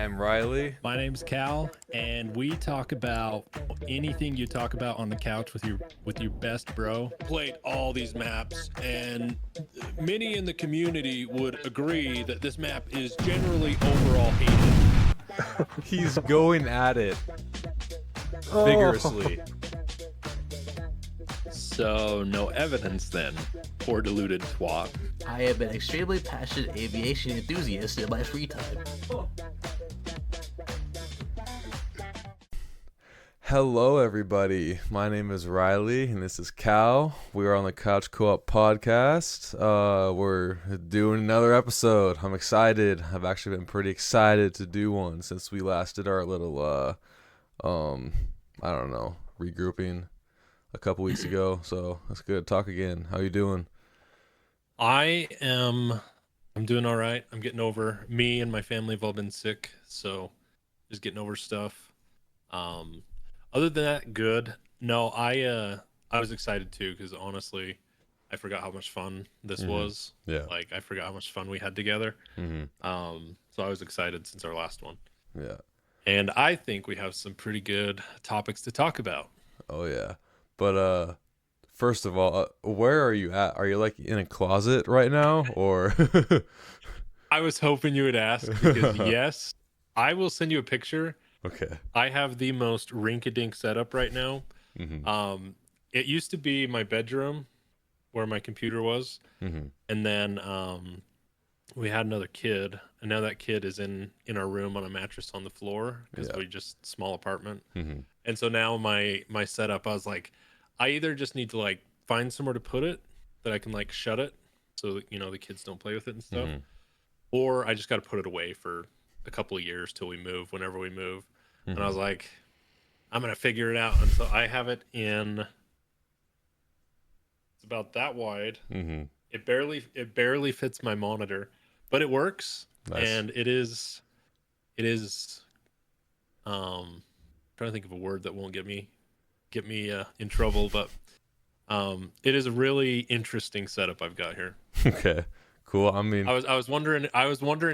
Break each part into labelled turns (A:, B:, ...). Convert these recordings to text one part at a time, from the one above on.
A: I'm Riley.
B: My name's Cal, and we talk about anything you talk about on the couch with your best bro. Played all these maps, and many in the community would agree that this map is generally overall hated.
A: He's going at it vigorously.
B: So no evidence then, poor deluded twat.
C: I am an extremely passionate aviation enthusiast in my free time.
A: Hello, everybody. My name is Riley, and this is Cal. We are on the Couch Co-op podcast. We're doing another episode. I'm excited. I've actually been pretty excited to do one since we last did our little, I don't know, regrouping a couple weeks ago. So it's good to talk again. How you doing?
B: I'm doing all right. I'm getting over, me and my family have all been sick, so just getting over stuff. Other than that, good. No, I was excited too because honestly, I forgot how much fun this was.
A: Yeah.
B: Like I forgot how much fun we had together.
A: Mm-hmm.
B: So I was excited since our last one.
A: Yeah.
B: And I think we have some pretty good topics to talk about.
A: Oh yeah. But first of all, where are you at? Are you like in a closet right now, or?
B: I was hoping you would ask because yes, I will send you a picture.
A: Okay.
B: I have the most rink-a-dink setup right now.
A: Mm-hmm.
B: It used to be my bedroom where my computer was.
A: Mm-hmm.
B: And then we had another kid, and now that kid is in our room on a mattress on the floor because we just small apartment.
A: Mm-hmm.
B: And so now my setup, I was like, I either just need to like find somewhere to put it that I can like shut it so that, the kids don't play with it and stuff, or I just got to put it away for a couple of years till we move, whenever we move. And I was like, I'm gonna figure it out. And so I have it in. It's about that wide.
A: Mm-hmm.
B: It barely fits my monitor, but it works.
A: Nice.
B: And it is. Trying to think of a word that won't get me in trouble, but it is a really interesting setup I've got here.
A: Okay. Cool. I mean,
B: I was wondering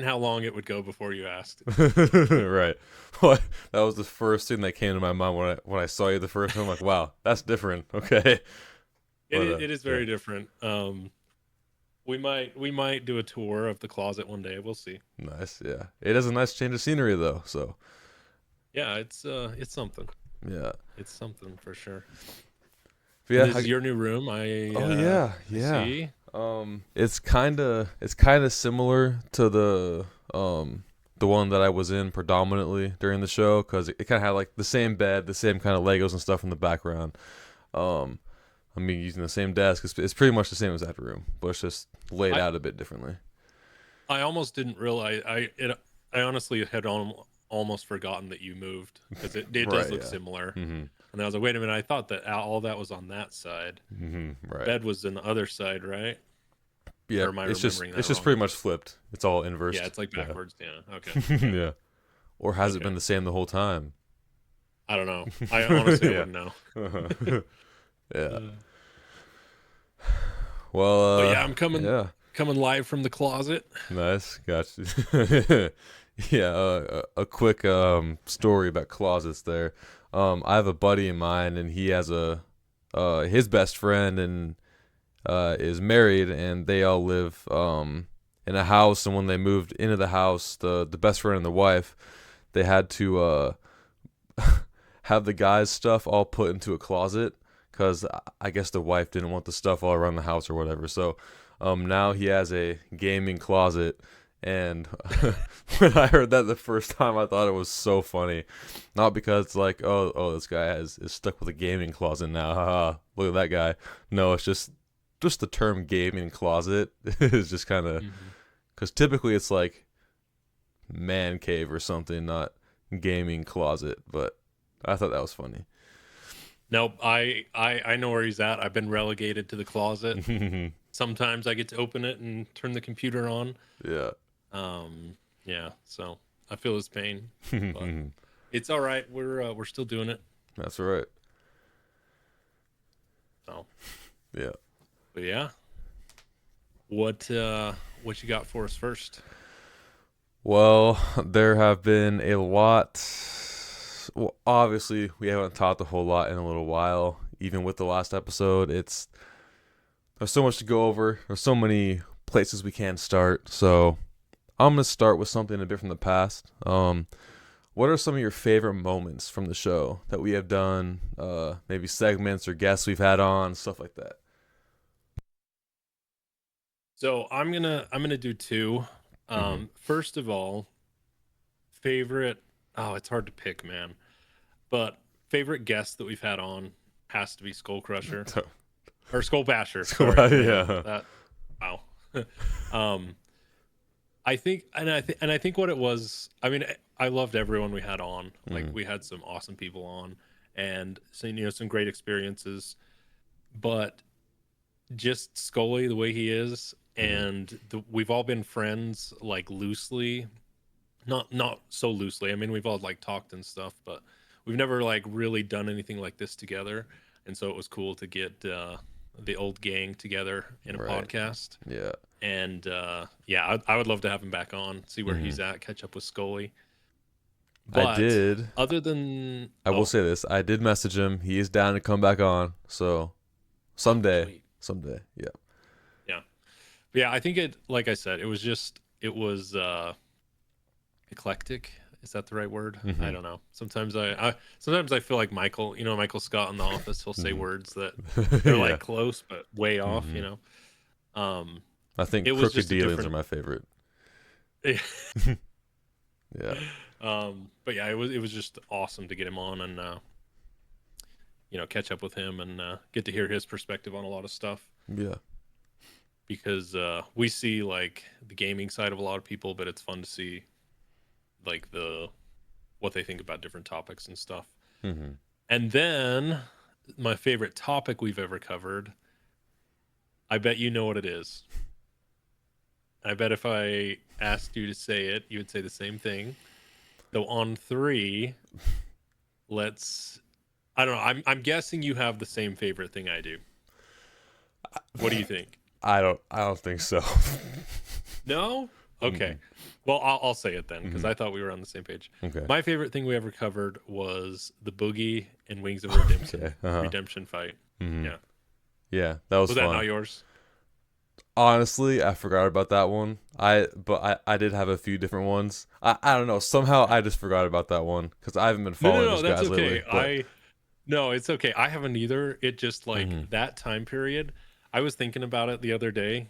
B: how long it would go before you asked.
A: right. What? That was the first thing that came to my mind when I saw you the first time. I'm like, wow, that's different. Okay.
B: It is very different. We might do a tour of the closet one day. We'll see.
A: Nice. Yeah. It is a nice change of scenery though. So.
B: Yeah, it's something.
A: Yeah.
B: It's something for sure.
A: But yeah.
B: This is your new room.
A: Yeah.
B: See.
A: It's kind of similar to the one that I was in predominantly during the show because it kind of had like the same bed, the same kind of Legos and stuff in the background. I mean, using the same desk. It's pretty much the same as that room, but it's just laid out a bit differently.
B: I almost didn't realize. I honestly had almost forgotten that you moved because it does look similar.
A: Mm-hmm.
B: And I was like, wait a minute, I thought that all that was on that side.
A: Mm-hmm. Right.
B: Bed was on the other side, right?
A: Yeah,
B: or am I
A: it's just
B: wrong?
A: pretty much flipped. It's all inverse.
B: Yeah, it's like backwards. Yeah. Okay.
A: Yeah. Or has it been the same the whole time?
B: I don't know. I honestly wouldn't know.
A: Yeah. Well,
B: but yeah, I'm coming live from the closet.
A: Nice, gotcha. Yeah, a quick story about closets there. I have a buddy of mine, and he has his best friend, and is married, and they all live in a house. And when they moved into the house, the best friend and the wife, they had to have the guy's stuff all put into a closet because I guess the wife didn't want the stuff all around the house or whatever. So now he has a gaming closet. And when I heard that the first time, I thought it was so funny. Not because it's like, oh, this guy is stuck with a gaming closet now. Haha, look at that guy. No, it's just the term gaming closet is just kind of because typically it's like man cave or something, not gaming closet. But I thought that was funny.
B: Nope, I know where he's at. I've been relegated to the closet. Sometimes I get to open it and turn the computer on.
A: Yeah.
B: Yeah, so I feel his pain, but it's all right. We're still doing it.
A: That's right.
B: So,
A: yeah.
B: But yeah, what you got for us first?
A: Well, there have been a lot. Well, obviously, we haven't talked a whole lot in a little while. Even with the last episode, there's so much to go over. There's so many places we can start. So I'm gonna start with something a bit from the past. What are some of your favorite moments from the show that we have done? Maybe segments or guests we've had on, stuff like that.
B: So I'm gonna do two.
A: Mm-hmm.
B: First of all, favorite. Oh, it's hard to pick, man. But favorite guest that we've had on has to be Skull Crusher or Skull Basher. Sorry,
A: Yeah.
B: that. Wow. um, I think what it was. I mean, I loved everyone we had on. Like
A: Mhm.
B: we had some awesome people on, and some great experiences. But just Scully, the way he is,
A: Mhm.
B: and we've all been friends like loosely, not so loosely. I mean, we've all like talked and stuff, but we've never like really done anything like this together. And so it was cool to get the old gang together in a
A: Right.
B: podcast.
A: Yeah.
B: And yeah, I would love to have him back on, see where
A: Mhm.
B: he's at, catch up with Scully.
A: I
B: But
A: did.
B: other than
A: I will say this. I did message him. He is down to come back on. So someday.
B: sweet.
A: Someday. Yeah.
B: Yeah, yeah. I think it. Like I said, it was eclectic. Is that the right word? I
A: Mhm.
B: don't know. Sometimes I feel like Michael. Michael Scott in The Office. He'll say
A: Mhm.
B: words that they're
A: Yeah.
B: like close but way off.
A: Mhm.
B: Um,
A: I think
B: it was
A: crooked
B: just a
A: dealings are
B: different.
A: my favorite. Yeah.
B: But yeah, it was just awesome to get him on and catch up with him and get to hear his perspective on a lot of stuff
A: Yeah.
B: because we see like the gaming side of a lot of people, but it's fun to see like the what they think about different topics and stuff.
A: Mhm.
B: And then my favorite topic we've ever covered, I bet you know what it is. I bet if I asked you to say it, you would say the same thing. So on three, let's. I don't know. I'm guessing you have the same favorite thing I do. What do you think?
A: I don't think so.
B: No? Okay.
A: Mm-mm.
B: Well, I'll say it then because
A: Mhm.
B: I thought we were on the same page.
A: Okay.
B: My favorite thing we ever covered was the Boogie and Wings of Redemption
A: Okay. Uh-huh.
B: redemption fight.
A: Mhm.
B: Yeah.
A: Yeah, that was
B: Was that
A: fun.
B: not yours?
A: Honestly, I forgot about that one. But I did have a few different ones. I don't know. Somehow I just forgot about that one because I haven't been
B: No, no,
A: following
B: no.
A: those
B: That's
A: guys lately.
B: okay.
A: But
B: No, it's okay. I haven't either. It just like
A: mhm.
B: that time period. I was thinking about it the other day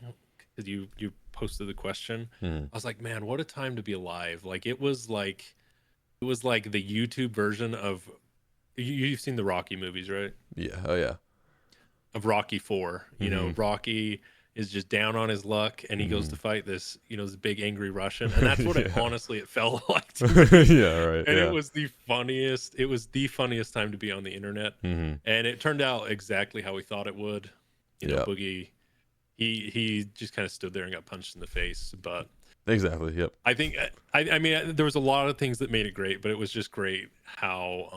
B: because you posted the question.
A: Mhm.
B: I was like, man, what a time to be alive. Like it was like the YouTube version of you've seen the Rocky movies, right?
A: Yeah. Oh yeah.
B: Of Rocky 4.
A: Mhm.
B: Rocky is just down on his luck and he goes to
A: Mhm.
B: fight this big angry Russian. And that's what
A: Yeah.
B: it felt like to me.
A: Yeah. Right.
B: And
A: Yeah.
B: it was the funniest time to be on the internet.
A: Mhm.
B: And it turned out exactly how we thought it would.
A: Yeah.
B: Boogie, he just kind of stood there and got punched in the face. But
A: Exactly. Yep.
B: I think I mean there was a lot of things that made it great, but it was just great how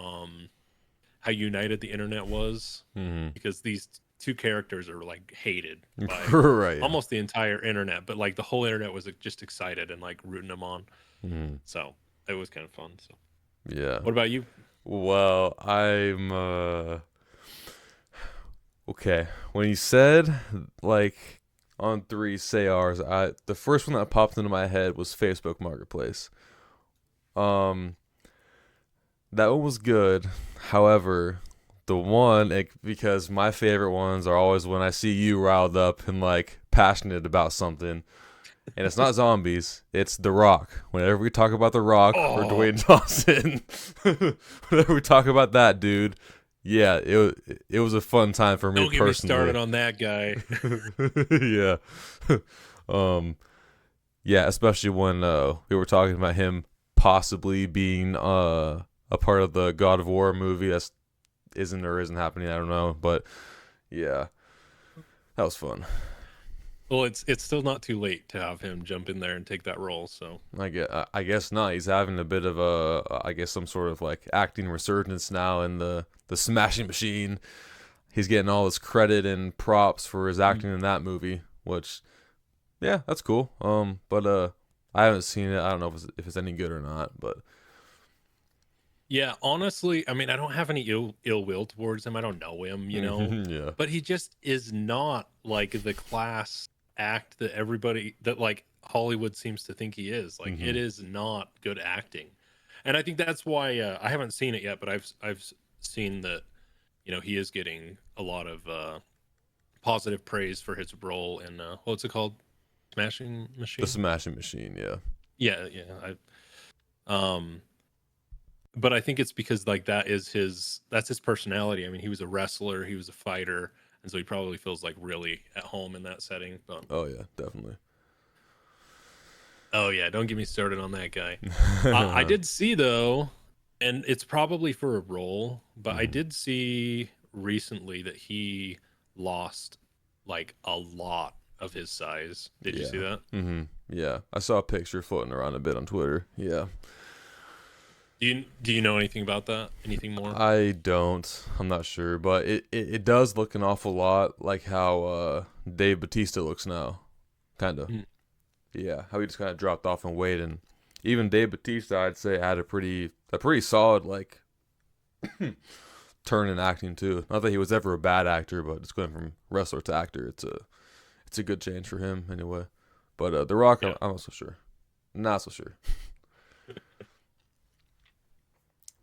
B: united the internet was
A: Mhm.
B: because these two characters are like hated by
A: Right. Yeah.
B: almost the entire internet, but like the whole internet was just excited and like rooting them on.
A: Mhm.
B: So it was kind of fun. So
A: Yeah.
B: what about you?
A: Well, I'm okay. When you said like on three say ours, the first one that popped into my head was Facebook Marketplace. Um, that one was good. However, because my favorite ones are always when I see you riled up and like passionate about something. And it's not zombies, it's The Rock. Whenever we talk about The Rock or
B: Oh,
A: Dwayne Johnson, whenever we talk about that dude, yeah, it was a fun time for me
B: don't get me started
A: personally.
B: on that guy.
A: Yeah. um yeah, especially when we were talking about him possibly being a part of the God of War movie that's isn't or isn't happening, I don't know, but yeah, that was fun.
B: Well, it's still not too late to have him jump in there and take that role. So
A: I guess not. He's having a bit of I guess some sort of like acting resurgence now in the Smashing Machine. He's getting all his credit and props for his acting in that movie, which yeah, that's cool. But I haven't seen it. I don't know if it's any good or not, but
B: Yeah, honestly, I mean, I don't have any ill will towards him. I don't know him, you know,
A: yeah.
B: but he just is not like the class act that everybody that like Hollywood seems to think he is. Like it is not good acting, and I think that's why I haven't seen it yet, but I've seen that, you know, he is getting a lot of positive praise for his role in what's it called, Smashing Machine.
A: The Smashing Machine, yeah.
B: Yeah. But I think it's because like that's his personality. I mean, he was a wrestler, he was a fighter, and so he probably feels like really at home in that setting. But
A: Oh yeah, definitely.
B: oh yeah, don't get me started on that guy. I did see though, and it's probably for a role, but I did see recently that he lost like a lot of his size. Did you see that?
A: Yeah, I saw a picture floating around a bit on Twitter. Yeah.
B: Do you know anything about that? Anything more?
A: I don't. I'm not sure, but it does look an awful lot like how Dave Batista looks now, kind of. Yeah, how he just kind of dropped off in weight, and even Dave Batista, I'd say, had a pretty solid like turn in acting too. Not that he was ever a bad actor, but just going from wrestler to actor, it's a good change for him anyway. But The Rock,
B: Yeah.
A: I'm not so sure. Not so sure.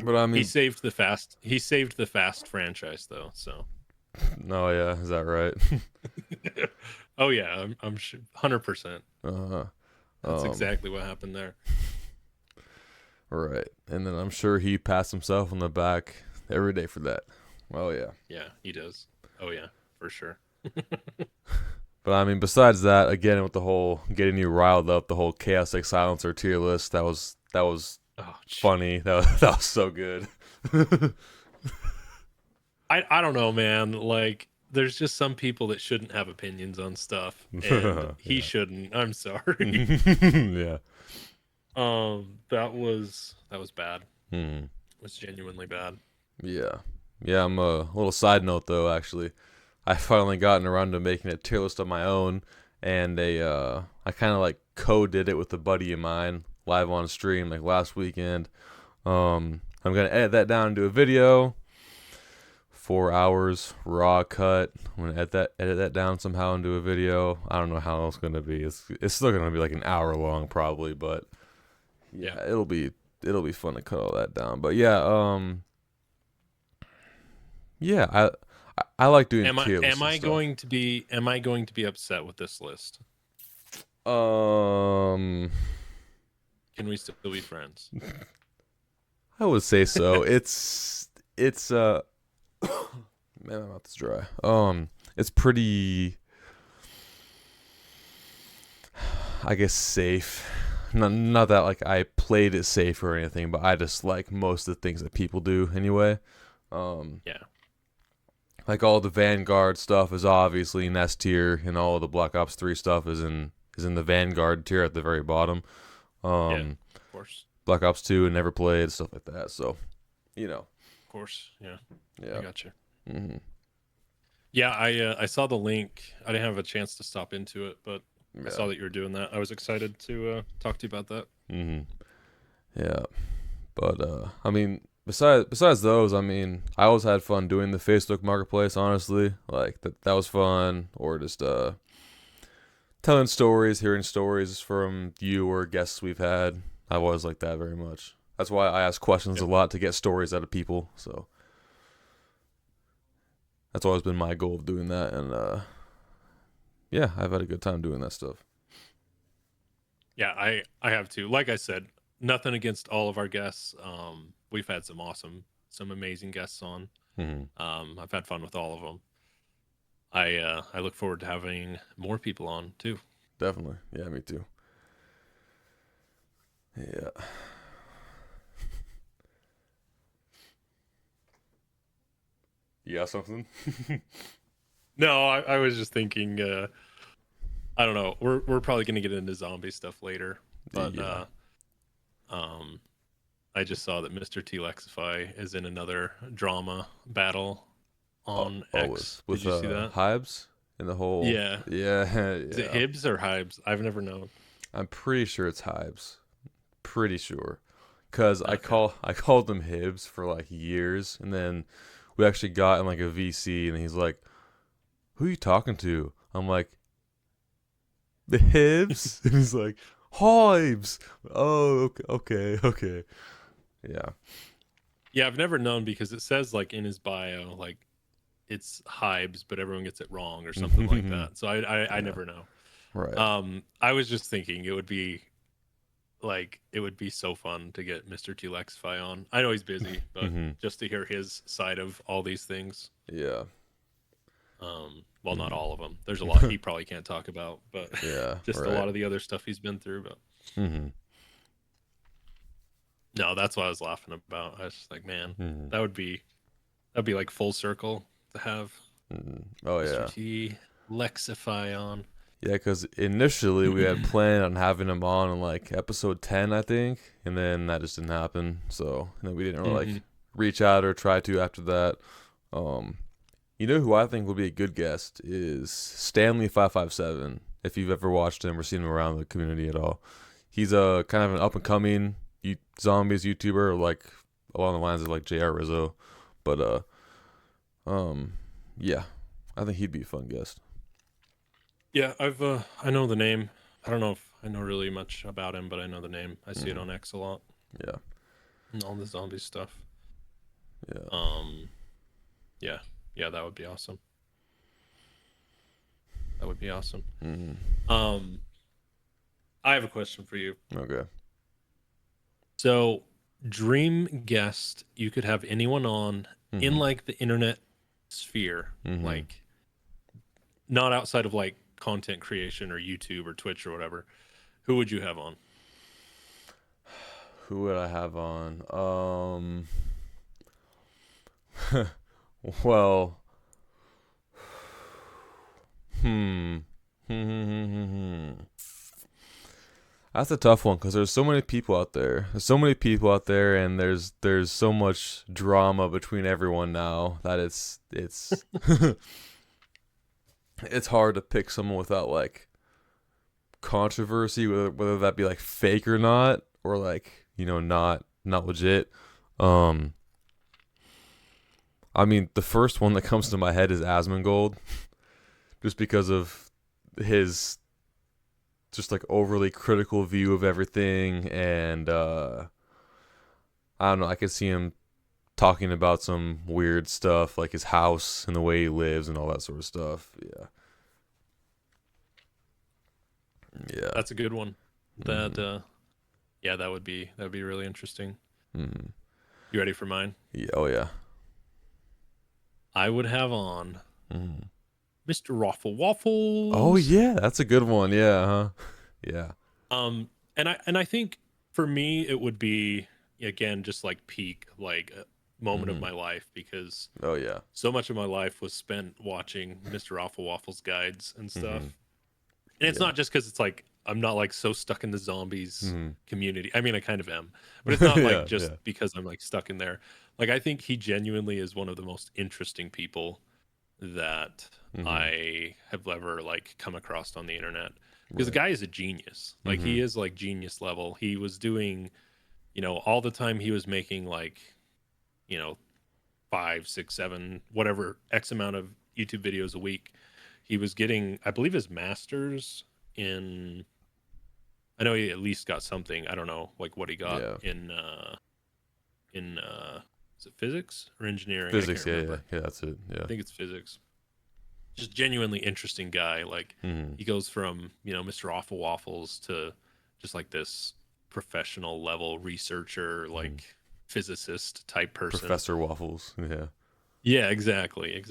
A: But I mean,
B: He saved the Fast franchise though. So
A: no, yeah, is that right?
B: oh yeah, I'm sure 100%.
A: Uh-huh.
B: That's exactly what happened there.
A: Right. And then I'm sure he pats himself on the back every day for that. Well, yeah.
B: Yeah, he does. Oh yeah, for sure.
A: But I mean, besides that, again, with the whole getting you riled up, the whole Chaos X Silencer tier list, that was
B: Oh,
A: funny. That was so good.
B: I don't know, man. Like, there's just some people that shouldn't have opinions on stuff, and he shouldn't. I'm sorry.
A: Yeah.
B: That was bad.
A: Hmm.
B: It was genuinely bad.
A: Yeah. Yeah, I'm a little side note though, actually. I finally gotten around to making a tier list of my own, and I kind of like co-did it with a buddy of mine live on stream like last weekend. I'm gonna edit that down into a video. 4 hours raw cut. I'm gonna edit that down somehow into a video. I don't know how it's gonna be. It's still gonna be like an hour long probably, but yeah, it'll be fun to cut all that down. But yeah, yeah, I like doing tier lists.
B: Am I going to be upset with this list? Can we still be friends?
A: I would say so. It's man, my mouth is dry. It's pretty, I guess, safe. Not that like I played it safe or anything, but I just like most of the things that people do anyway.
B: Yeah.
A: Like all the Vanguard stuff is obviously in S tier, and all the Black Ops 3 stuff is in the Vanguard tier at the very bottom.
B: Yeah, of course.
A: Black Ops 2 and Never Played, stuff like that. So, you know.
B: Of course. Yeah.
A: Yeah.
B: I got you.
A: Mm-hmm.
B: Yeah, I saw the link. I didn't have a chance to stop into it, but
A: Yeah.
B: I saw that you were doing that. I was excited to talk to you about that.
A: Mm-hmm. Yeah. But I mean, besides those, I mean, I always had fun doing the Facebook Marketplace, honestly. Like that was fun, or just telling stories, hearing stories from you or guests we've had. I always like that very much. That's why I ask questions a lot, to get stories out of people. So that's always been my goal of doing that, and yeah, I've had a good time doing that stuff.
B: Yeah, I have too. Like I said, nothing against all of our guests. We've had some amazing guests on.
A: Mm-hmm.
B: I've had fun with all of them. I look forward to having more people on too.
A: Definitely. Yeah, me too. Yeah. You got something?
B: No, I was just thinking. I don't know. We're probably gonna get into zombie stuff later, but
A: Yeah.
B: I just saw that Mr. T Lexify is in another drama battle on X.
A: With
B: Did you see that?
A: Hibes in the whole.
B: Yeah.
A: Yeah.
B: Is it Hibbs or Hibes? I've never known.
A: I'm pretty sure it's Hibes. Pretty sure. Cause
B: Okay.
A: I called him Hibs for like years, and then we actually got in like a VC, and he's like, "Who are you talking to?" I'm like, "The Hibs," and he's like, "Hives." Oh, okay. Yeah.
B: Yeah, I've never known because it says like in his bio, like it's Hibes, but everyone gets it wrong or something like that. So I
A: Yeah.
B: never know.
A: Right.
B: I was just thinking it would be so fun to get Mr. Tulexify on. I know he's busy, but
A: Mm-hmm.
B: just to hear his side of all these things.
A: Yeah.
B: Well, not all
A: Mm-hmm.
B: of them. There's a lot he probably can't talk about, but
A: Yeah.
B: just a
A: Right.
B: lot of the other stuff he's been through. But
A: Mm-hmm.
B: no, that's what I was laughing about. I was just like, man,
A: Mm-hmm.
B: that'd be like full circle to have
A: Mm-hmm. Oh
B: Mr.
A: yeah.
B: T Lexify on.
A: Yeah, because initially we had planned on having him on in like episode 10, I think, and then that just didn't happen. So, and then we didn't really
B: Hmm.
A: like reach out or try to after that. Um, you know who I think would be a good guest is Stanley 557. If you've ever watched him or seen him around the community at all, he's a kind of an up and coming zombies YouTuber, like along the lines of like JR Rizzo. But um, yeah, I think he'd be a fun guest.
B: Yeah, I know the name. I don't know if I know really much about him, but I know the name. I see it
A: Mm,
B: on X a lot
A: yeah,
B: and all the zombie stuff.
A: yeah.
B: Um, yeah, yeah, that would be awesome. That would be awesome.
A: Mm,
B: Um, I have a question for you.
A: okay.
B: So, dream guest, you could have anyone on in
A: Mm-hmm.
B: like the internet sphere,
A: Mm-hmm.
B: like not outside of like content creation or YouTube or Twitch or whatever. Who would you have on?
A: Who would I have on? Well, hmm. That's a tough one because there's so many people out there. There's so many people out there, and there's so much drama between everyone now that it's it's hard to pick someone without like controversy, whether that be like fake or not, or like not legit. Um, I mean, the first one that comes to my head is Asmongold, just because of his just like overly critical view of everything, and I don't know. I could see him talking about some weird stuff like his house and the way he lives and all that sort of stuff. Yeah, yeah.
B: That's a good one. That
A: Mm-hmm.
B: yeah, that would be really interesting.
A: Mm-hmm.
B: You ready for mine?
A: Yeah. Oh yeah.
B: I would have on
A: Mm-hmm.
B: Mr. Raffle
A: Oh
B: Waffles.
A: yeah, that's a good one. Yeah. Huh. Yeah.
B: And I think for me it would be again just like peak like a moment of
A: Mm-hmm.
B: my life because
A: Oh yeah.
B: so much of my life was spent watching Mr. Raffle Waffles guides and
A: Mm-hmm.
B: stuff. And it's
A: Yeah.
B: not just because it's like I'm not like so stuck in the zombies
A: Mm-hmm.
B: community. I mean, I kind of am, but it's not like
A: Yeah.
B: just
A: Yeah.
B: because I'm like stuck in there. Like I think he genuinely is one of the most interesting people that
A: Mm-hmm.
B: I have ever like come across on the internet. Because the
A: Right.
B: guy is a genius. Like
A: Mm-hmm.
B: he is like genius level. He was doing, all the time he was making like, you know, five, six, seven, whatever X amount of YouTube videos a week. He was getting, I believe, his master's in. I know he at least got something. I don't know, like what he got
A: Yeah.
B: in is it physics or engineering? I can't
A: Physics. Yeah. Yeah.
B: remember.
A: Yeah. That's it.
B: I
A: Yeah.
B: think it's physics. Just genuinely interesting guy. Like
A: Mm-hmm.
B: he goes from Mr. Awful Waffles to just like this professional level researcher,
A: Mm-hmm.
B: like physicist type person.
A: Professor Waffles. Yeah.
B: Yeah, exactly.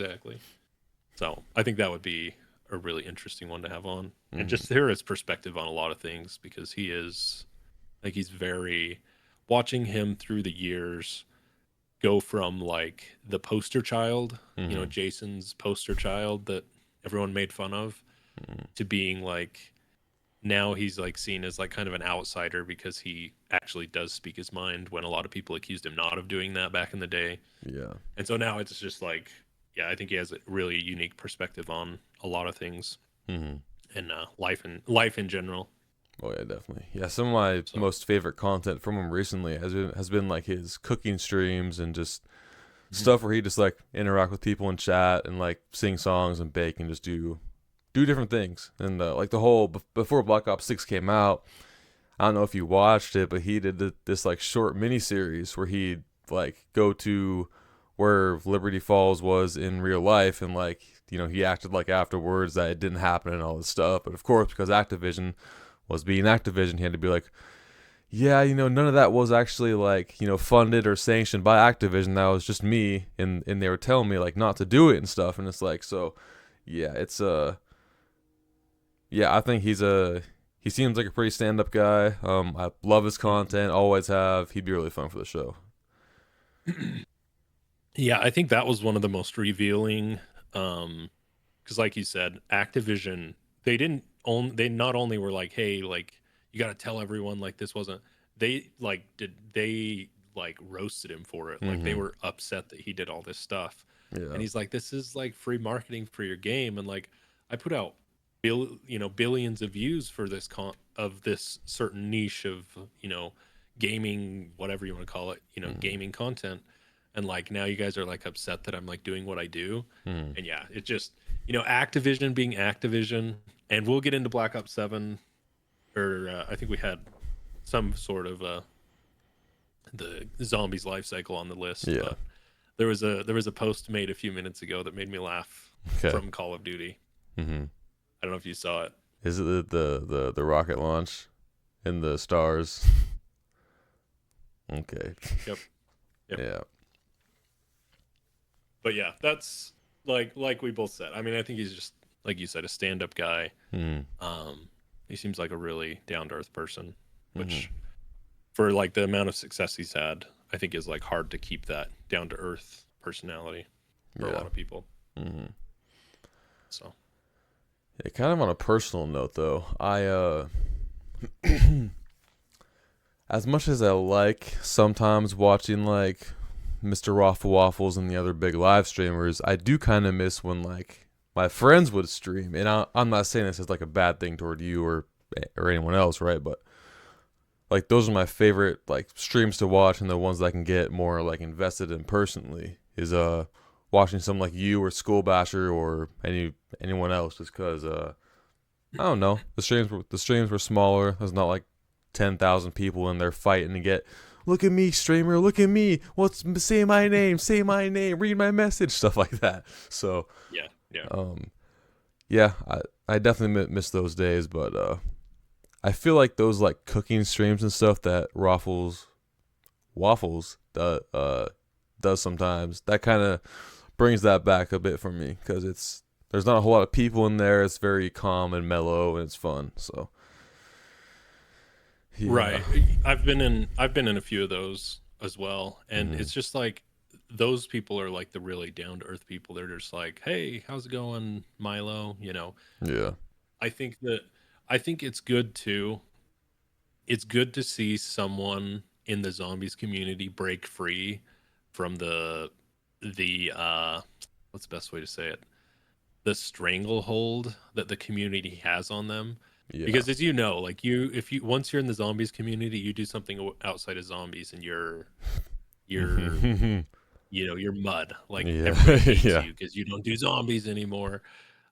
B: So I think that would be a really interesting one to have on, and
A: Mm-hmm.
B: just hear his perspective on a lot of things because he is like he's very watching him through the years go from like the poster child,
A: Mm-hmm.
B: Jason's poster child that everyone made fun of,
A: Mm-hmm.
B: to being like now he's like seen as like kind of an outsider because he actually does speak his mind when a lot of people accused him not of doing that back in the day.
A: Yeah.
B: And so now it's just like, yeah, I think he has a really unique perspective on a lot of things
A: Mm-hmm.
B: and life in general.
A: Oh yeah, definitely. Yeah, some of my
B: So
A: most favorite content from him recently has been like his cooking streams and just
B: mhm.
A: stuff where he just like interact with people in chat and like sing songs and bake and just do different things. And like the whole before Black Ops 6 came out, I don't know if you watched it, but he did this like short mini series where he'd like go to where Liberty Falls was in real life and like he acted like afterwards that it didn't happen and all this stuff. But of course, because Activision was being Activision, he had to be like, yeah, none of that was actually like, funded or sanctioned by Activision. That was just me, and they were telling me like not to do it and stuff. And it's like, so, yeah, it's yeah, I think he seems like a pretty stand up guy. I love his content, always have. He'd be really fun for the show.
B: Yeah, I think that was one of the most revealing. Because like you said, Activision, they not only were like, hey, like you got to tell everyone like this wasn't. They like roasted him for it. Like they
A: Mm-hmm.
B: were upset that he did all this stuff,
A: Yeah.
B: and he's like, this is like free marketing for your game, and like I put out billions of views for this certain niche of gaming, whatever you want to call it,
A: Mm-hmm.
B: gaming content, and like now you guys are like upset that I'm like doing what I do.
A: Mm-hmm.
B: And yeah, it just Activision being Activision, and we'll get into Black Ops 7, or I think we had some sort of the zombies life cycle on the list,
A: Yeah.
B: but there was a post made a few minutes ago that made me laugh
A: Okay.
B: from Call of Duty.
A: Mm-hmm.
B: I don't know if you saw it.
A: Is it the rocket launch in the stars? Okay.
B: Yep. Yep.
A: Yeah.
B: But yeah, that's like we both said. I mean, I think he's just like you said, a stand-up guy.
A: Mm-hmm.
B: He seems like a really down-to-earth person,
A: Mm-hmm.
B: which for like the amount of success he's had, I think is like hard to keep that down-to-earth personality for a
A: Yeah.
B: lot of people.
A: Mm-hmm.
B: So
A: Yeah, kind of on a personal note though, I as much as I like sometimes watching like Mr. Raffle Waffles and the other big live streamers, I do kind of miss when like my friends would stream. And I'm not saying this as like a bad thing toward you or anyone else, right? But like those are my favorite like streams to watch, and the ones that I can get more like invested in personally is watching something like you or School Basher or anyone else, just because I don't know, the streams were smaller. There's not like 10,000 people in there fighting to get, look at me streamer, look at me, say my name, read my message, stuff like that. So
B: yeah, yeah,
A: um yeah, I definitely miss those days, but I feel like those like cooking streams and stuff that Waffles does sometimes, that kind of brings that back a bit for me, because there's not a whole lot of people in there. It's very calm and mellow and it's fun. So yeah.
B: right. I've been in a few of those as well, and
A: Hmm.
B: it's just like those people are like the really down-to-earth people. They're just like, hey, how's it going, Milo?
A: Yeah.
B: I think that I think it's good too. It's good to see someone in the zombies community break free from the what's the best way to say it? The stranglehold that the community has on them.
A: Yeah.
B: Because as you know, like if you once you're in the zombies community, you do something outside of zombies and you're you're mud. Like
A: Yeah.
B: everybody hates
A: Yeah.
B: you because you don't do zombies anymore.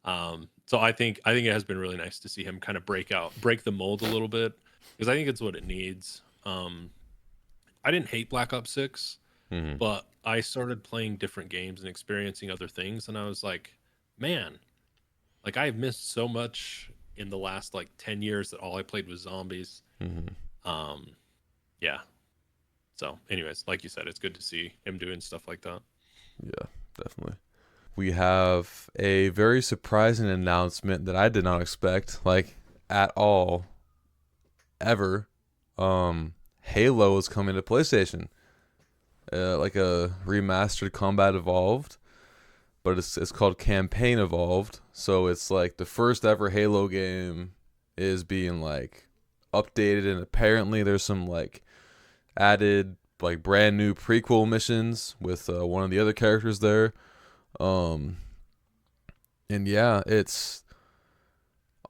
B: So I think it has been really nice to see him kind of break the mold a little bit, because I think it's what it needs. I didn't hate Black Ops 6,
A: Hmm.
B: but I started playing different games and experiencing other things, and I was like, man, like I've missed so much in the last like 10 years that all I played was zombies.
A: Hmm.
B: Um, yeah. So, anyways, like you said, it's good to see him doing stuff like that.
A: Yeah, definitely. We have a very surprising announcement that I did not expect, like at all, ever. Halo is coming to PlayStation. Like a remastered Combat Evolved, but it's called Campaign Evolved. So it's like the first ever Halo game is being like updated, and apparently there's some like added like brand new prequel missions with one of the other characters there. Um, and yeah, it's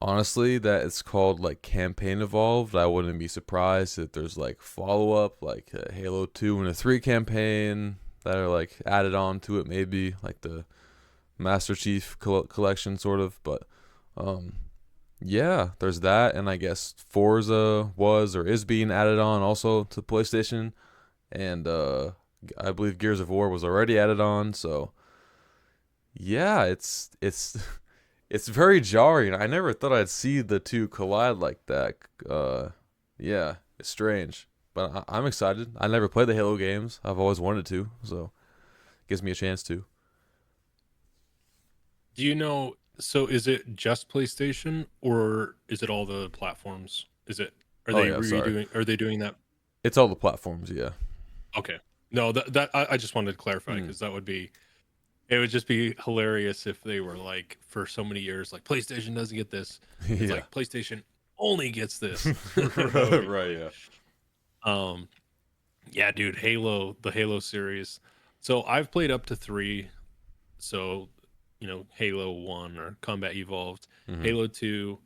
A: Honestly, that it's called like campaign evolved. I wouldn't be surprised if there's like follow up, like a Halo 2 and a 3 campaign that are like added on to it, maybe like the Master Chief collection, sort of. But um, yeah, there's that, and I guess Forza was or is being added on also to PlayStation, and I believe Gears of War was already added on. So yeah, it's it's very jarring. I never thought I'd see the two collide like that. Yeah, it's strange, but I'm excited. I never played the Halo games. I've always wanted to, so it gives me a chance to.
B: Do you know? So is it just PlayStation or is it all the platforms? Is it? Are
A: Oh
B: they
A: yeah, sorry.
B: redoing? Are they doing that?
A: It's all the platforms. Yeah.
B: Okay. No, that I just wanted to clarify
A: Mm.
B: because that would be. It would just be hilarious if they were like for so many years like PlayStation doesn't get this. It's
A: Yeah.
B: like PlayStation only gets this. That would be
A: Right.
B: funny.
A: Yeah.
B: Um, yeah, dude, Halo, the Halo series. So I've played up to 3. So, Halo 1 or Combat Evolved,
A: Hmm.
B: Halo 2,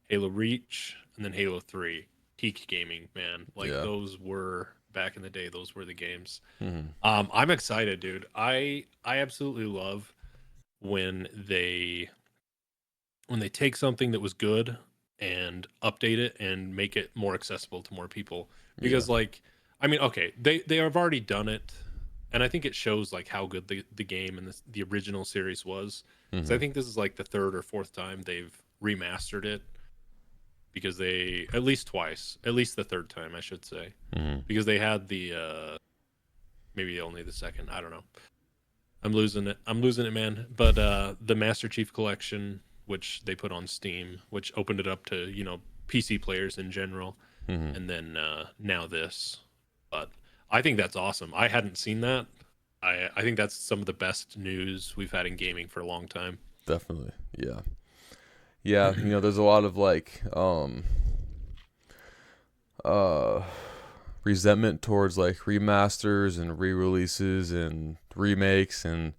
B: Halo Reach, and then Halo 3. Peak gaming, man. Like
A: Yeah.
B: those were back in the day, those were the games.
A: Hmm.
B: I'm excited, dude. I absolutely love when they take something that was good and update it and make it more accessible to more people
A: Yeah.
B: because like I mean okay they have already done it and I think it shows like how good the game and the original series was so I
A: Hmm.
B: think this is like the third or fourth time they've remastered it because they at least twice at least the third time I should say
A: Hmm.
B: because they had the maybe only the second I don't know I'm losing it, man. But the Master Chief Collection, which they put on Steam, which opened it up to PC players in general,
A: Hmm.
B: and then now this. But I think that's awesome. I hadn't seen that. I think that's some of the best news we've had in gaming for a long time.
A: Definitely. Yeah. Yeah. There's a lot of like uh resentment towards like remasters and re-releases and remakes, and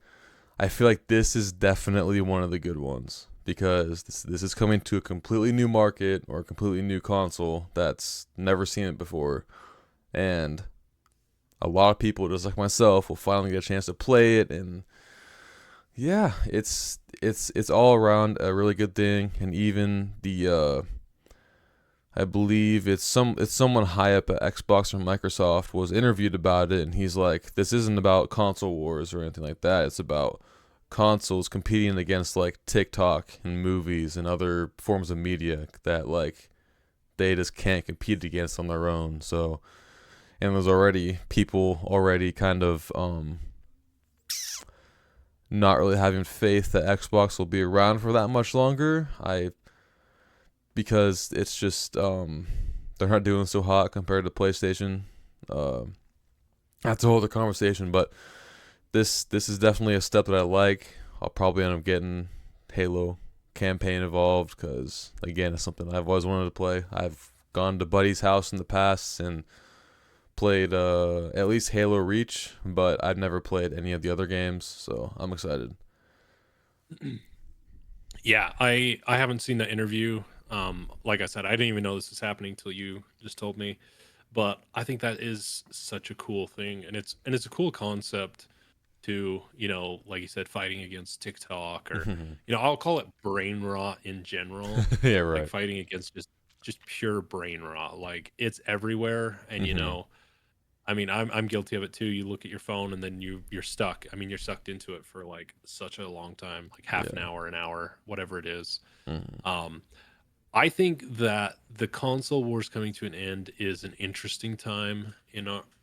A: I feel like this is definitely one of the good ones because this is coming to a completely new market or a completely new console that's never seen it before, and a lot of people just like myself will finally get a chance to play it. And yeah, it's all around a really good thing. And even the I believe it's someone high up at Xbox or Microsoft was interviewed about it, and he's like, this isn't about console wars or anything like that. It's about consoles competing against like TikTok and movies and other forms of media that like they just can't compete against on their own. So, and there's already people already kind of not really having faith that Xbox will be around for that much longer. Because it's just they're not doing so hot compared to PlayStation. Uh, that's a whole other conversation, but this is definitely a step that I like. I'll probably end up getting Halo campaign involved because again, it's something I've always wanted to play. I've gone to Buddy's house in the past and played at least Halo Reach, but I've never played any of the other games, so I'm excited.
B: Yeah, I haven't seen that interview. Like I said, I didn't even know this was happening till you just told me. But I think that is such a cool thing, and it's a cool concept to like you said, fighting against TikTok or I'll call it brain rot in general,
A: Yeah,
B: like
A: right.
B: fighting against just pure brain rot. Like it's everywhere, and
A: Hmm.
B: I mean, I'm guilty of it too. You look at your phone and then you're stuck. I mean, you're sucked into it for like such a long time, like half
A: Yeah.
B: an hour, whatever it is.
A: Hmm.
B: Um, I think that the console wars coming to an end is an interesting time.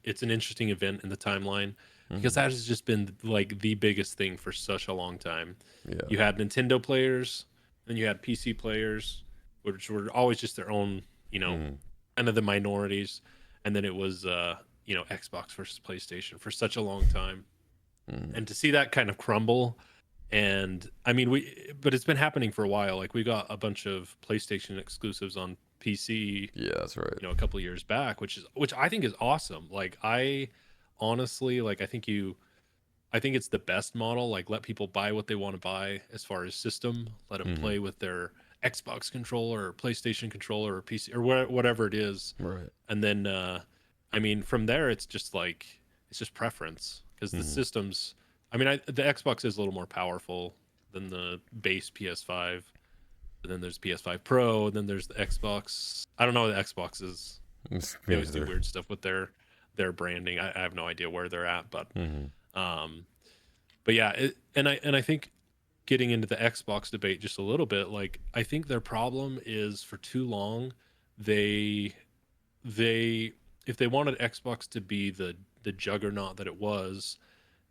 B: It's an interesting event in the timeline because
A: Hmm.
B: that has just been like the biggest thing for such a long time.
A: Yeah.
B: You had Nintendo players, then you had PC players, which were always just their own,
A: Hmm.
B: kind of the minorities, and then it was Xbox versus PlayStation for such a long time.
A: Hmm.
B: And to see that kind of crumble, and I mean but it's been happening for a while. Like we got a bunch of PlayStation exclusives on PC,
A: Yeah, that's right.
B: a couple of years back, which I think is awesome. Like I honestly like I think it's the best model. Like let people buy what they want to buy as far as system, let them
A: Hmm.
B: play with their Xbox controller or PlayStation controller or PC or whatever it is.
A: Right.
B: And then I mean, from there it's just like it's just preference because the systems. I mean, the Xbox is a little more powerful than the base PS5. And then there's PS5 Pro, and then there's the Xbox. I don't know what the Xbox is. They always do weird stuff with their branding. I have no idea where they're at, but but yeah, and I think getting into the Xbox debate just a little bit, like I think their problem is for too long they if they wanted Xbox to be the juggernaut that it was,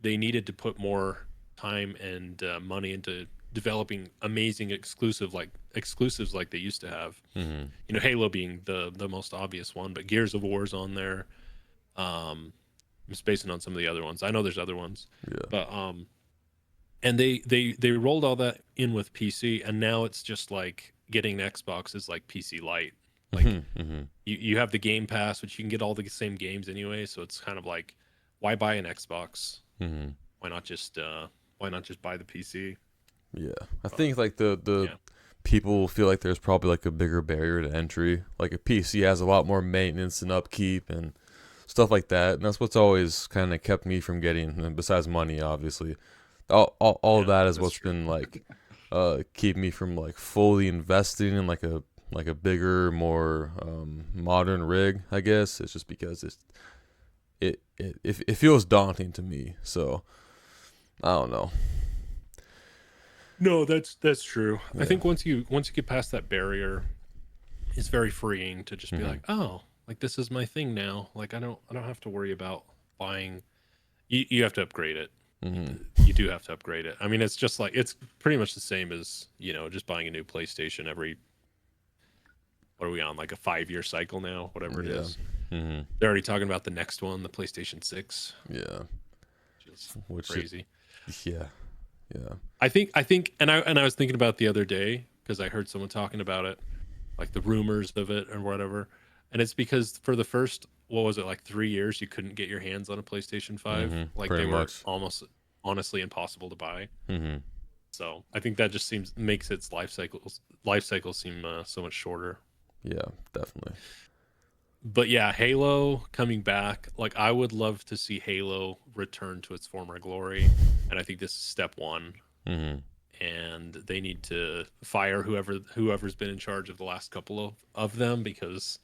B: they needed to put more time and money into developing amazing exclusives like they used to have. You know, Halo being the most obvious one, but Gears of War's on there. I'm spacing on some of the other ones. I know there's other ones.
A: Yeah.
B: But and they rolled all that in with PC, and now it's just like getting an Xbox is like PC Lite. Like you have the Game Pass, which you can get all the same games anyway, so it's kind of like, why buy an Xbox? Why not just buy the PC?
A: Yeah, I think like the people feel like there's probably like a bigger barrier to entry. Like a PC has a lot more maintenance and upkeep and stuff like that, and that's what's always kind of kept me from getting. And besides money, obviously, all of that is what's been like keep me from like fully investing in like a bigger, more modern rig. I guess it's just because it feels daunting to me. So I don't know.
B: No, that's true. Yeah. I think once you get past that barrier, it's very freeing to just be like, oh, like this is my thing now. Like I don't have to worry about buying. You have to upgrade it. You do have to upgrade it. I mean, it's just like it's pretty much the same as, you know, just buying a new PlayStation every. What are we on? Like a 5-year cycle now, whatever it is. They're already talking about the next one, the PlayStation 6.
A: Yeah,
B: which is crazy.
A: Yeah.
B: I think, and I was thinking about it the other day because I heard someone talking about it, like the rumors of it and whatever. And it's because for the first, what was it, like 3 years, you couldn't get your hands on a PlayStation 5. Like they were almost honestly impossible to buy. So I think that just makes its life cycle seem so much shorter.
A: Yeah, definitely.
B: But yeah, Halo coming back, like I would love to see Halo return to its former glory, and I think this is step one. And they need to fire whoever's been in charge of the last couple of them, because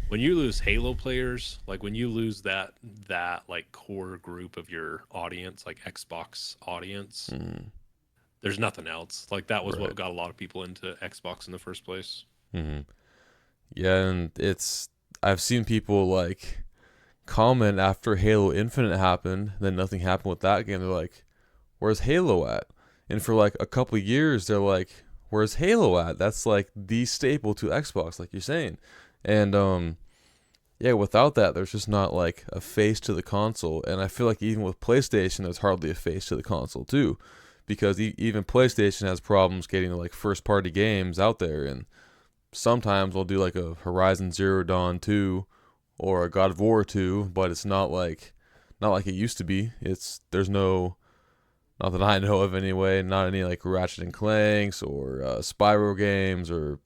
B: when you lose Halo players, like when you lose that like core group of your audience, like Xbox audience, there's nothing else. Like that was what got a lot of people into Xbox in the first place.
A: Yeah, and I've seen people like comment after Halo Infinite happened, then nothing happened with that game. They're like, where's Halo at? And for like a couple of years, they're like, where's Halo at? That's like the staple to Xbox, like you're saying. And yeah, without that, there's just not like a face to the console. And I feel like even with PlayStation, there's hardly a face to the console too, because even PlayStation has problems getting like first party games out there. And sometimes we'll do like a Horizon Zero Dawn 2 or a God of War 2, but it's not like it used to be. There's not that I know of anyway, not any like Ratchet and Clanks or Spyro games, or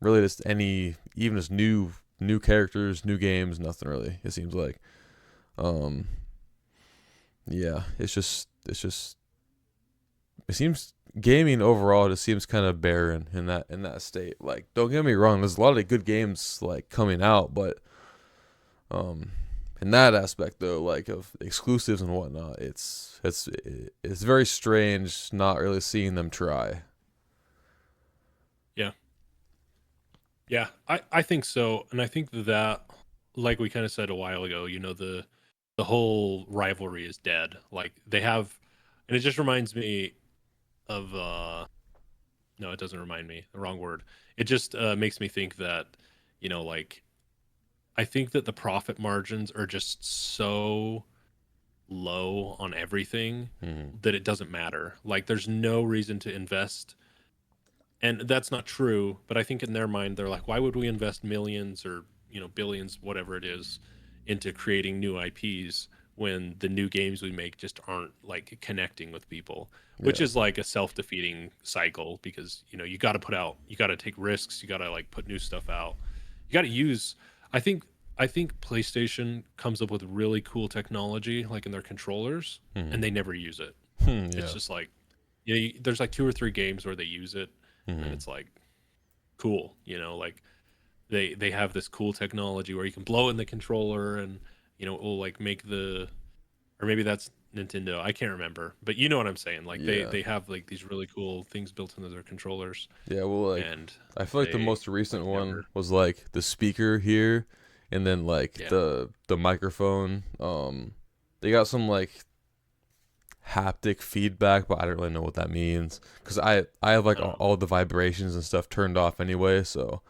A: really just even just new characters, new games, nothing really, it seems like. Yeah, it seems gaming overall just seems kind of barren in that state. Like, don't get me wrong, there's a lot of good games like coming out, but in that aspect though, like of exclusives and whatnot, it's very strange not really seeing them try.
B: Yeah, I think so. And I think that, like we kind of said a while ago, you know, the whole rivalry is dead. Like they have, and it just reminds me of no, it doesn't remind me, the wrong word. It just makes me think that, you know, like I think that the profit margins are just so low on everything that it doesn't matter. Like there's no reason to invest. And that's not true, but I think in their mind they're like, why would we invest millions or, you know, billions, whatever it is, into creating new IPs when the new games we make just aren't like connecting with people, which
A: Yeah.
B: is like a self-defeating cycle because you got to you got to take risks, you got to like put new stuff out, you got to use. I think I think PlayStation comes up with really cool technology like in their controllers,
A: Mhm.
B: and they never use it. It's
A: Yeah.
B: just like there's like 2 or 3 games where they use it, and
A: Mhm.
B: it's like cool, like they have this cool technology where you can blow in the controller and it will like make the, or maybe that's Nintendo, I can't remember, but you know what I'm saying, like they
A: Yeah.
B: they have like these really cool things built into their controllers,
A: Yeah. Well, like
B: and
A: I feel like the
B: they
A: most recent
B: like
A: one
B: never.
A: was like the speaker here, and then like
B: Yeah.
A: the microphone. They got some like haptic feedback, but I don't really know what that means because I have like
B: I don't know.
A: all the vibrations and stuff turned off anyway, so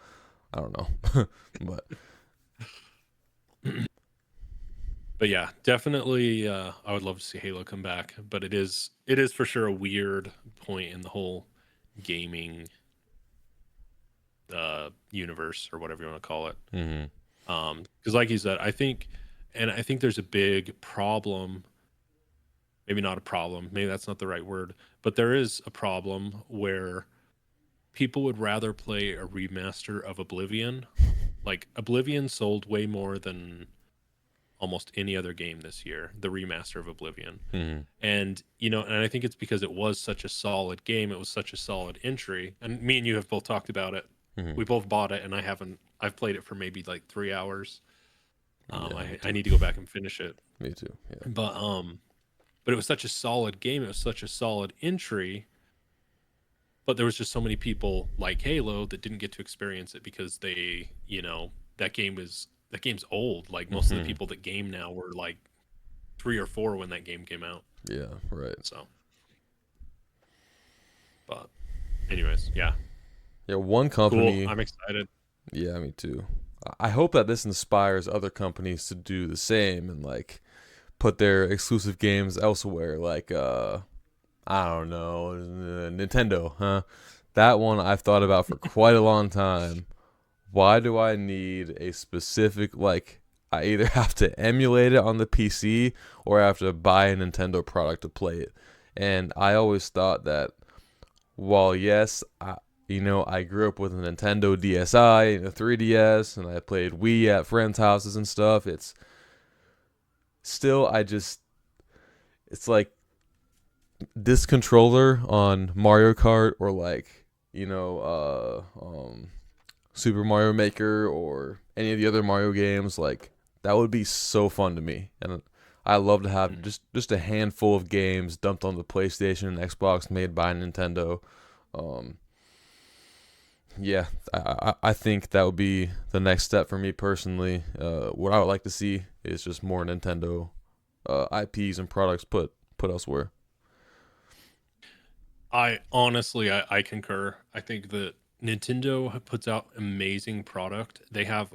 A: I don't know. But
B: But yeah, definitely I would love to see Halo come back, but it is for sure a weird point in the whole gaming universe or whatever you want to call it.
A: mhm.
B: Because like you said, I think there's a big problem, maybe not a problem, maybe that's not the right word, but there is a problem where people would rather play a remaster of Oblivion. Like Oblivion sold way more than almost any other game this year, the remaster of Oblivion.
A: Mhm.
B: And I think it's because it was such a solid game, it was such a solid entry. And me and you have both talked about it.
A: Mhm.
B: We both bought it, and I've played it for maybe like 3 hours.
A: Yeah, me
B: I
A: too.
B: need to go back and finish it.
A: Me too. Yeah.
B: But it was such a solid game, it was such a solid entry, but there was just so many people like Halo that didn't get to experience it because that game's old. Like most of the
A: Mhm.
B: people that game now were like 3 or 4 when that game came out.
A: Yeah. Right.
B: So, but anyways, yeah,
A: Yeah. One
B: cool.
A: company.
B: I'm excited.
A: Yeah, me too. I hope that this inspires other companies to do the same and like put their exclusive games elsewhere. Like I don't know, Nintendo, huh? That one I've thought about for quite a long time. Why do I need a specific like? I either have to emulate it on the PC or I have to buy a Nintendo product to play it. And I always thought that while yes, I grew up with a Nintendo DSi and a 3DS, and I played Wii at friends' houses and stuff. It's still, it's like this controller on Mario Kart or like Super Mario Maker or any of the other Mario games. Like that would be so fun to me, and I love to have
B: Mm.
A: just a handful of games dumped on the PlayStation and Xbox made by Nintendo. Um, yeah, I think that would be the next step for me personally. What I would like to see is just more Nintendo IPs and products put elsewhere.
B: I honestly, I concur. I think that Nintendo puts out amazing product. They have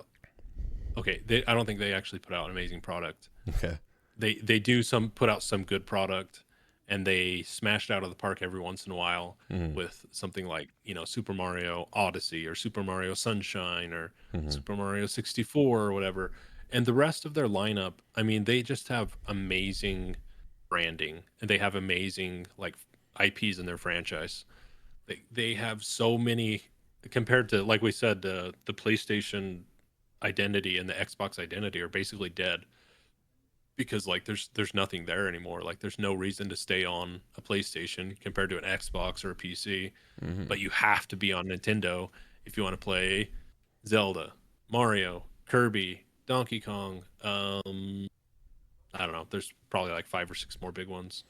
B: okay. I don't think they actually put out an amazing product.
A: Okay.
B: They do put out some good product, and they smash it out of the park every once in a while
A: Mm-hmm.
B: with something like Super Mario Odyssey or Super Mario Sunshine or
A: Mm-hmm.
B: Super Mario 64 or whatever. And the rest of their lineup, I mean, they just have amazing branding, and they have amazing like IPs in their franchise. They have so many compared to, like we said, the PlayStation identity and the Xbox identity are basically dead because like there's nothing there anymore. Like there's no reason to stay on a PlayStation compared to an Xbox or a PC,
A: Mm-hmm.
B: but you have to be on Nintendo if you want to play Zelda, Mario, Kirby, Donkey Kong. I don't know. There's probably like 5 or 6 more big ones.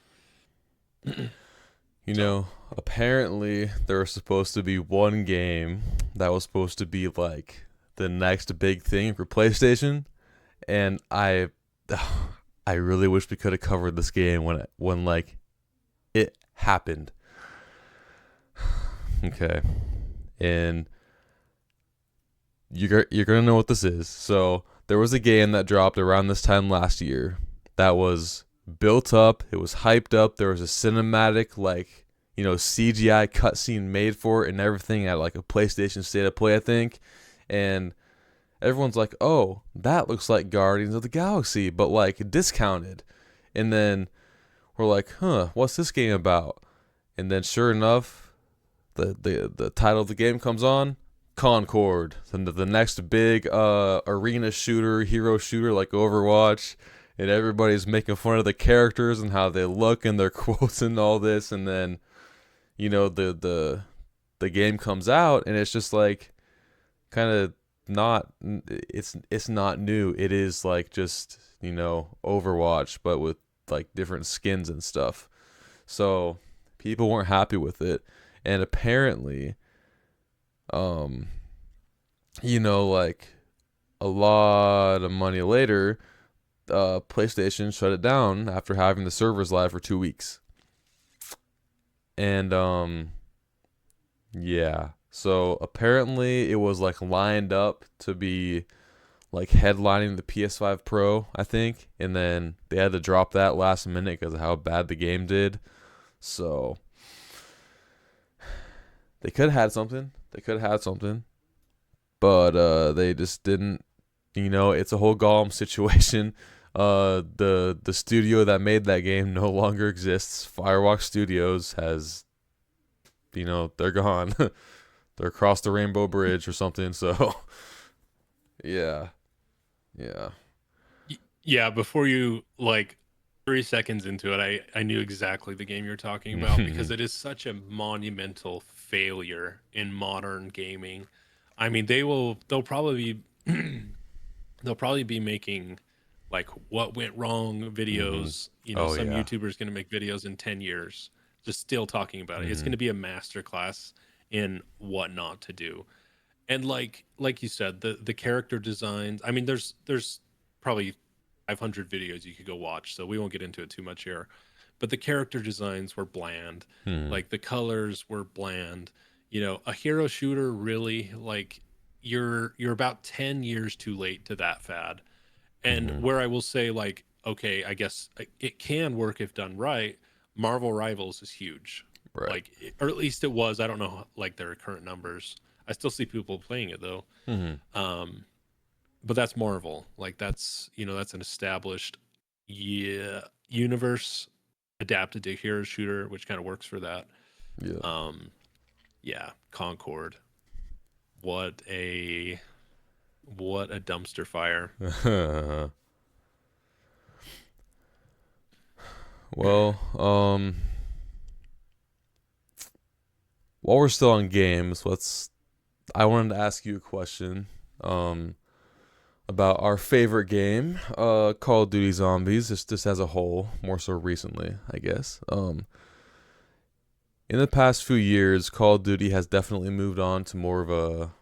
B: So
A: Apparently there was supposed to be one game that was supposed to be like the next big thing for PlayStation, and I really wish we could have covered this game when like it happened. Okay, and you're gonna know what this is. So there was a game that dropped around this time last year that was built up. It was hyped up. There was a cinematic like CGI cutscene made for it and everything at like a PlayStation State of Play, I think. And everyone's like, "Oh, that looks like Guardians of the Galaxy, but like discounted." And then we're like, "Huh, what's this game about?" And then sure enough, the title of the game comes on, Concord, the next big arena shooter, hero shooter like Overwatch, and everybody's making fun of the characters and how they look and their quotes and all this, and then the game comes out and it's just like kind of not it's not new. It is like just Overwatch, but with like different skins and stuff. So people weren't happy with it, and apparently, like a lot of money later, PlayStation shut it down after having the servers live for 2 weeks. And yeah. So apparently it was like lined up to be like headlining the PS5 Pro, I think, and then they had to drop that last minute because of how bad the game did. So they could have had something. But they just didn't. It's a whole Gollum situation. The studio that made that game no longer exists. Firewalk Studios has, they're gone. They're across the Rainbow Bridge or something. So, yeah.
B: Yeah, before you, like, 3 seconds into it, I knew exactly the game you're talking about because it is such a monumental failure in modern gaming. I mean, they'll probably be they'll probably be making like what went wrong videos.
A: Oh,
B: Some
A: yeah.
B: YouTuber's going to make videos in 10 years just still talking about it. It's going to be a masterclass in what not to do. And like you said, the character designs, I mean, there's probably 500 videos you could go watch, so we won't get into it too much here. But the character designs were bland. Like the colors were bland. A hero shooter, really, like you're about 10 years too late to that fad. And where I will say, like, okay, I guess it can work if done right. Marvel Rivals is huge.
A: Right.
B: Like, or at least it was. I don't know like their current numbers. I still see people playing it though. But that's Marvel. Like that's an established universe adapted to hero shooter, which kind of works for that.
A: Yeah.
B: Yeah, Concord. What a dumpster fire.
A: Well, while we're still on games, I wanted to ask you a question about our favorite game, Call of Duty Zombies, just as a whole, more so recently, I guess. In the past few years, Call of Duty has definitely moved on to more of a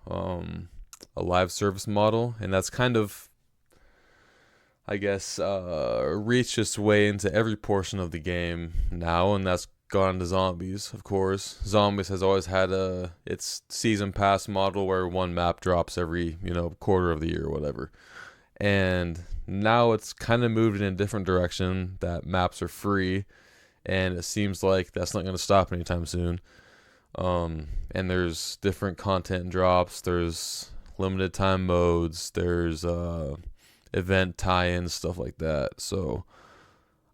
A: live service model, and that's kind of, I guess, reached its way into every portion of the game now, and that's gone to Zombies, of course. Zombies has always had its season pass model where one map drops every, quarter of the year or whatever. And now it's kind of moved in a different direction, that maps are free, and it seems like that's not going to stop anytime soon. And there's different content drops, there's limited time modes, there's event tie-ins, stuff like that. So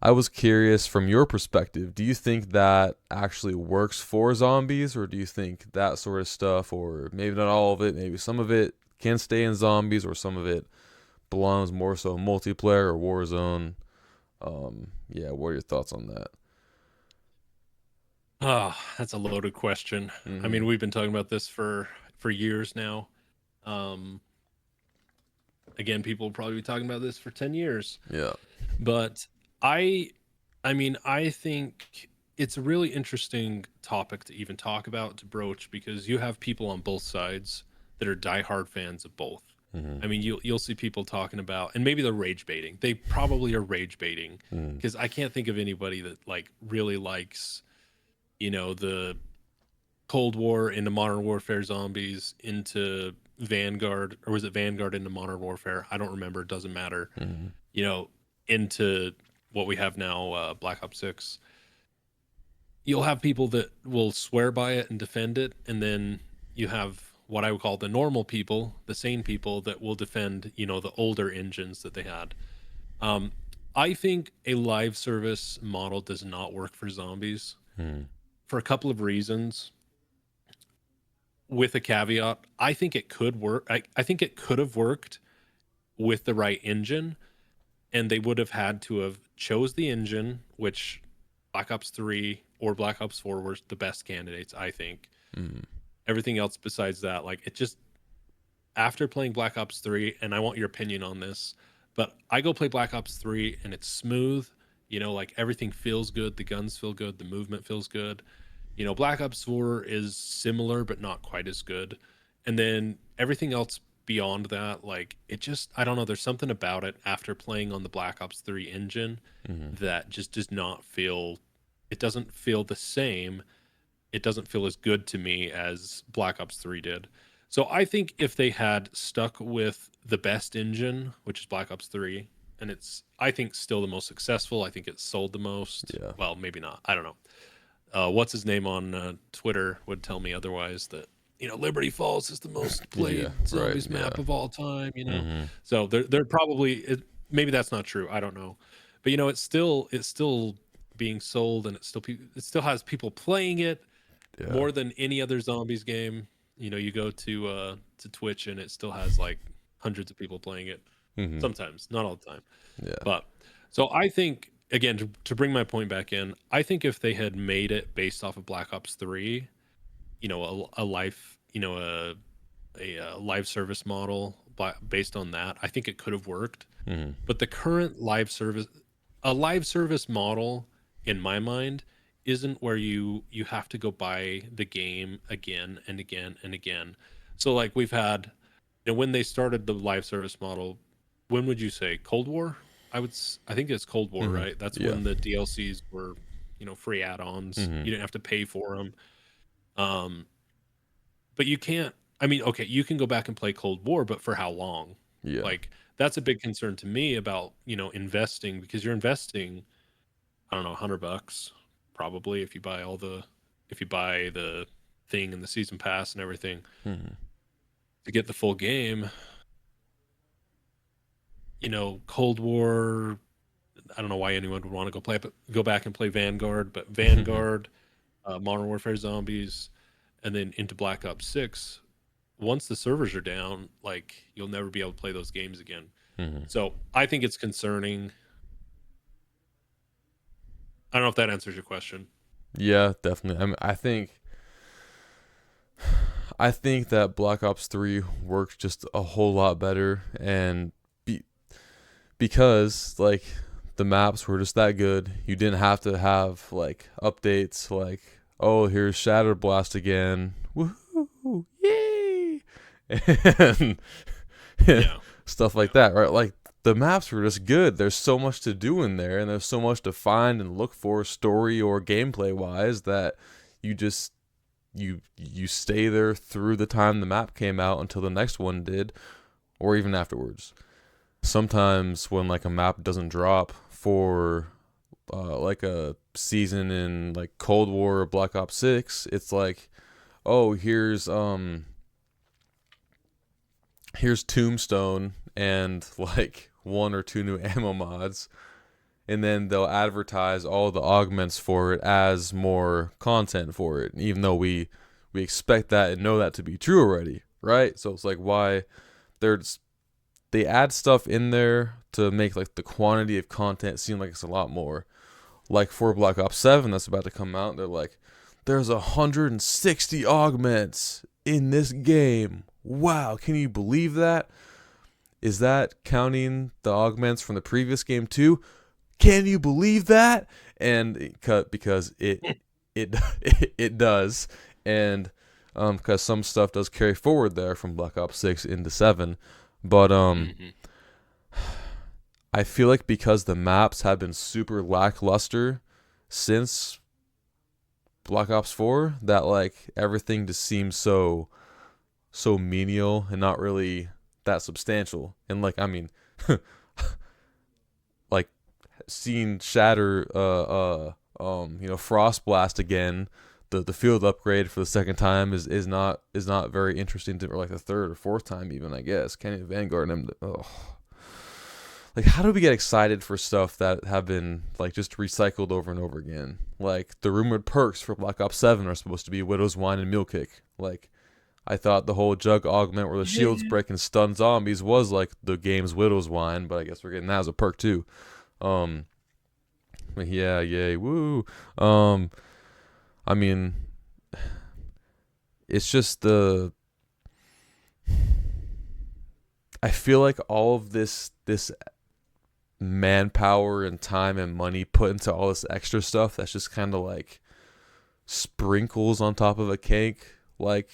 A: I was curious, from your perspective, do you think that actually works for Zombies, or do you think that sort of stuff, or maybe not all of it, maybe some of it can stay in Zombies, or some of it belongs more so multiplayer or Warzone? Yeah, what are your thoughts on that?
B: Oh, that's a loaded question. I mean, we've been talking about this for years now. Again, people will probably be talking about this for 10 years.
A: Yeah.
B: But I mean, I think it's a really interesting topic to even talk about, to broach, because you have people on both sides that are diehard fans of both. I mean, you'll see people talking about, and maybe they're rage baiting. They probably are rage baiting, because I can't think of anybody that like really likes, the Cold War into Modern Warfare Zombies into Vanguard, or was it Vanguard into Modern Warfare? I don't remember. It doesn't matter. Into what we have now, Black Ops 6. You'll have people that will swear by it and defend it, and then you have what I would call the normal people, the sane people that will defend, the older engines that they had. Um, I think a live service model does not work for zombies
A: Hmm.
B: for a couple of reasons. With a caveat, I think it could work. I think it could have worked with the right engine, and they would have had to have chose the engine, which Black Ops 3 or Black Ops 4 were the best candidates, I think.
A: Hmm.
B: Everything else besides that, like, it just, after playing Black Ops 3, and I want your opinion on this, but I go play Black Ops 3 and it's smooth, like everything feels good, the guns feel good, the movement feels good. Black Ops 4 is similar but not quite as good. And then everything else beyond that, like, it just, I don't know, there's something about it after playing on the Black Ops 3 engine
A: Hmm.
B: that just does not feel, it doesn't feel the same. It doesn't feel as good to me as Black Ops 3 did. So I think if they had stuck with the best engine, which is Black Ops 3, and it's, I think, still the most successful. I think it sold the most.
A: Yeah.
B: Well, maybe not. I don't know. What's his name on Twitter would tell me otherwise, that Liberty Falls is the most played
A: Yeah,
B: zombies
A: right,
B: map
A: yeah.
B: of all time.
A: Hmm.
B: So they're probably maybe that's not true. I don't know, but it's still being sold, and it still has people playing it
A: Yeah.
B: more than any other zombies game. You go to Twitch and it still has like hundreds of people playing it.
A: Hmm.
B: Sometimes, not all the time.
A: Yeah.
B: But so I think, again, to bring my point back in, I think if they had made it based off of Black Ops 3, a life, a live service model based on that, I think it could have worked.
A: Hmm.
B: But the current a live service model, in my mind, isn't where you have to go buy the game again and again and again. So like we've had, when they started the live service model, when would you say Cold War? I think it's Cold War,
A: Hmm.
B: right? That's
A: Yeah.
B: when the DLCs were, free add-ons.
A: Hmm.
B: You didn't have to pay for them. Um, but you can't. I mean, okay, you can go back and play Cold War, but for how long?
A: Yeah.
B: Like, that's a big concern to me about investing, because you're investing, I don't know, $100 probably if you buy the thing and the season pass and everything
A: Hmm.
B: to get the full game. Cold War, I don't know why anyone would want to go back and play Vanguard, but Vanguard, Modern Warfare Zombies, and then into Black Ops 6, once the servers are down, like, you'll never be able to play those games again.
A: Hmm.
B: So I think it's concerning. I don't know if that answers your question.
A: Yeah, definitely. I mean, I think that Black Ops 3 works just a whole lot better, and because like the maps were just that good, you didn't have to have like updates like, oh, here's Shattered Blast again, woohoo, yay, and
B: Yeah.
A: stuff like that, right? Like the maps were just good. There's so much to do in there, and there's so much to find and look for, story or gameplay wise, that you just you stay there through the time the map came out until the next one did, or even afterwards. Sometimes when like a map doesn't drop for like a season in like Cold War or Black Ops 6, it's like, oh, here's Tombstone and like one or two new ammo mods, and then they'll advertise all the augments for it as more content for it, even though we expect that and know that to be true already, right? So it's like, why they add stuff in there to make like the quantity of content seem like it's a lot more. Like for Black Ops 7 that's about to come out, they're like, there's 160 augments in this game. Wow, can you believe that? Is that counting the augments from the previous game too? Can you believe that? And it cut because it it does, and because some stuff does carry forward there from Black Ops 6 into 7, but
B: Mhm.
A: I feel like because the maps have been super lackluster since Black Ops 4, that like everything just seems so menial and not really that substantial. And like, I mean, like seeing Shatter Frost Blast again, the field upgrade for the second time is not very interesting to, or like the third or fourth time even, I guess. Canyon Vanguard and like, how do we get excited for stuff that have been like just recycled over and over again? Like the rumored perks for Black Ops 7 are supposed to be Widow's Wine and Mule Kick. Like I thought the whole Jug augment where the shields break and stun zombies was like the game's Widow's Wine, but I guess we're getting that as a perk too. Yeah, yay, woo. I mean, it's just I feel like all of this manpower and time and money put into all this extra stuff that's just kind of like sprinkles on top of a cake, like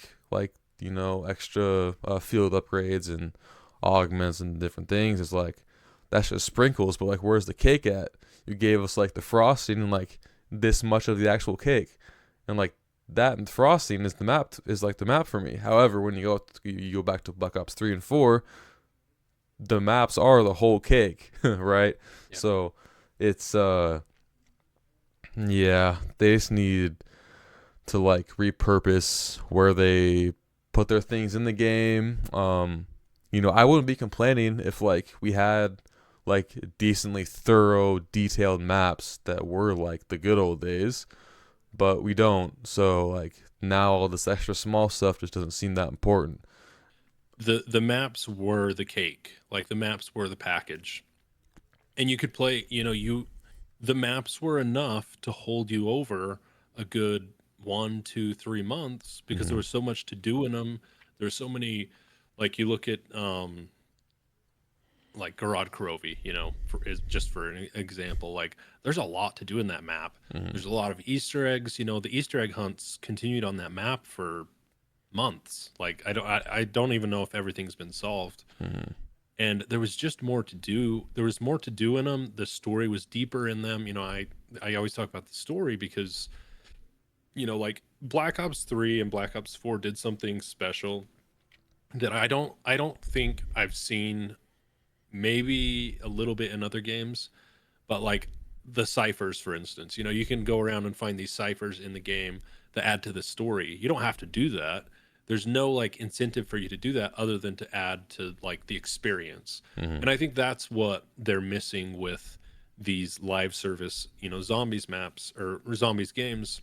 A: extra field upgrades and augments and different things. It's like that's just sprinkles, but like where's the cake at? You gave us like the frosting and like this much of the actual cake, and like that and frosting is the map for me. However, when you go back to Black Ops 3 and 4, the maps are the whole cake, right? Yeah. So it's yeah, they just need to like repurpose where they put their things in the game. I wouldn't be complaining if like we had like decently thorough, detailed maps that were like the good old days, but we don't. So like now all this extra small stuff just doesn't seem that important.
B: The maps were the cake. Like the maps were the package. And you could play, the maps were enough to hold you over a good 1, 2, 3 months because there was so much to do in them. There's so many, like you look at like Gorod Karovi, just for an example, like there's a lot to do in that map. There's a lot of Easter eggs. The Easter egg hunts continued on that map for months. Like I don't even know if everything's been solved. And there was just more to do. There was more to do in them. The story was deeper in them. I always talk about the story because like Black Ops 3 and Black Ops 4 did something special that I don't think I've seen, maybe a little bit in other games, but like the ciphers, for instance. You can go around and find these ciphers in the game that add to the story. You don't have to do that. There's no like incentive for you to do that other than to add to like the experience. And I think that's what they're missing with these live service, zombies maps or zombies games.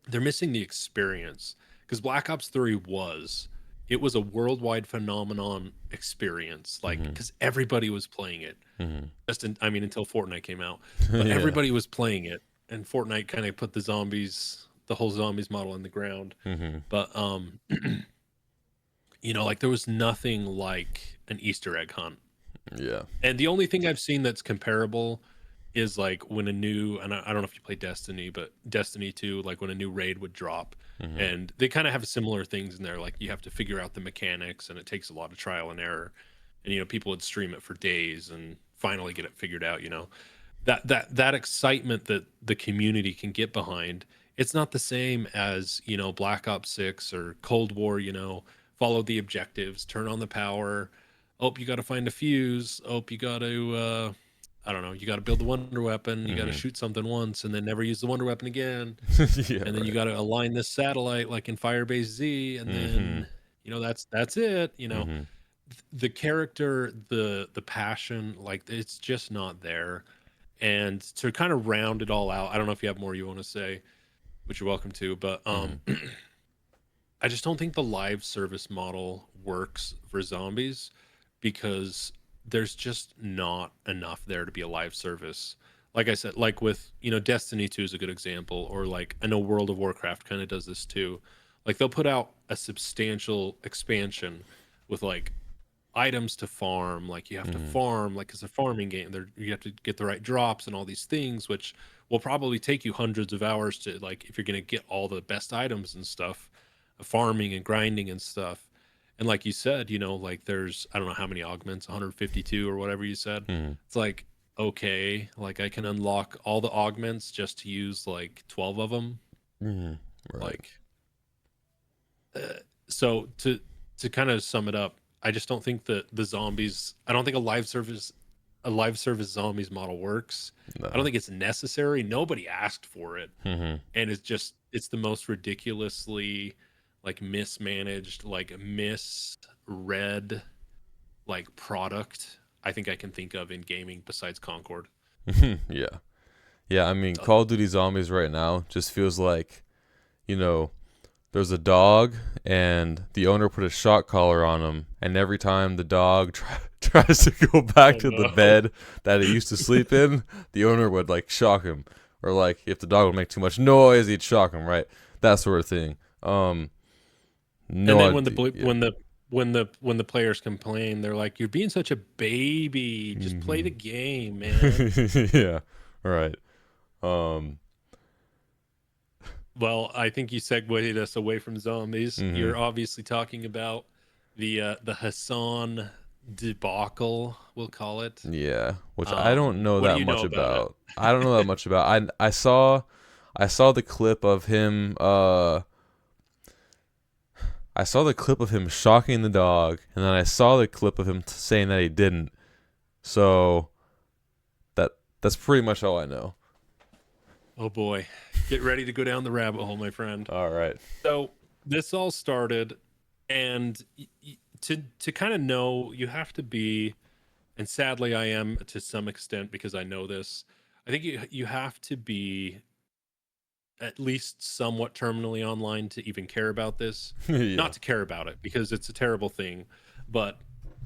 B: They're missing the experience, because Black Ops 3 was a worldwide phenomenon experience, like because everybody was playing it. Until Fortnite came out, but everybody was playing it, and Fortnite kind of put the whole zombies model in the ground. But like there was nothing like an Easter egg hunt.
A: Yeah.
B: And the only thing I've seen that's comparable is like when and I don't know if you play Destiny, but Destiny 2, like when a new raid would drop, and they kind of have similar things in there. Like you have to figure out the mechanics, and it takes a lot of trial and error. And people would stream it for days and finally get it figured out. That excitement that the community can get behind. It's not the same as Black Ops 6 or Cold War. Follow the objectives, turn on the power. Oh, you got to find a fuse. Oh, you got to I don't know. You got to build the wonder weapon. You got to shoot something once and then never use the wonder weapon again. And then you got to align this satellite like in Firebase Z, and then that's it. The character, the passion, like it's just not there. And to kind of round it all out, I don't know if you have more you want to say, which you're welcome to, but I just don't think the live service model works for zombies because there's just not enough there to be a live service. Like I said, like with, Destiny 2 is a good example, or like I know World of Warcraft kind of does this too. Like they'll put out a substantial expansion with like items to farm. Like you have to farm, like it's a farming game. You have to get the right drops and all these things, which will probably take you hundreds of hours to, like, if you're going to get all the best items and stuff, farming and grinding and stuff. And like you said, like there's, I don't know how many augments, 152 or whatever you said. It's like, okay, like I can unlock all the augments just to use like 12 of them.
A: Right.
B: Like, so to kind of sum it up, I just don't think that the zombies, I don't think a live service a live service zombies model works.
A: No.
B: I don't think it's necessary. Nobody asked for it,
A: Mm-hmm.
B: and it's the most ridiculously like mismanaged, like misread like product I think I can think of in gaming besides Concord.
A: Yeah. Yeah, I mean, Call of Duty Zombies right now just feels like, there's a dog and the owner put a shock collar on him, and every time the dog tries to go back to the bed that it used to sleep in, the owner would like shock him, or like if the dog would make too much noise, he'd shock him, right? That sort of thing. No
B: And then
A: idea.
B: when the players complain, they're like, "You're being such a baby. Just play the game, man."
A: Yeah, right. Um,
B: Well, I think you segued us away from zombies.
A: mhm.
B: You're obviously talking about the Hassan debacle, we'll call it.
A: Yeah, which I don't know
B: What do
A: that
B: you know
A: much
B: about it?
A: about. I don't know that much about. I saw the clip of him. I saw the clip of him shocking the dog, and then I saw the clip of him saying that he didn't. So that's pretty much all I know.
B: Oh boy, get ready to go down the rabbit hole, my friend.
A: All right.
B: So this all started, and to kind of know, you have to be, and sadly I am to some extent because I know this. I think you have to be at least somewhat terminally online to even care about this.
A: Yeah.
B: Not to care about it because it's a terrible thing, but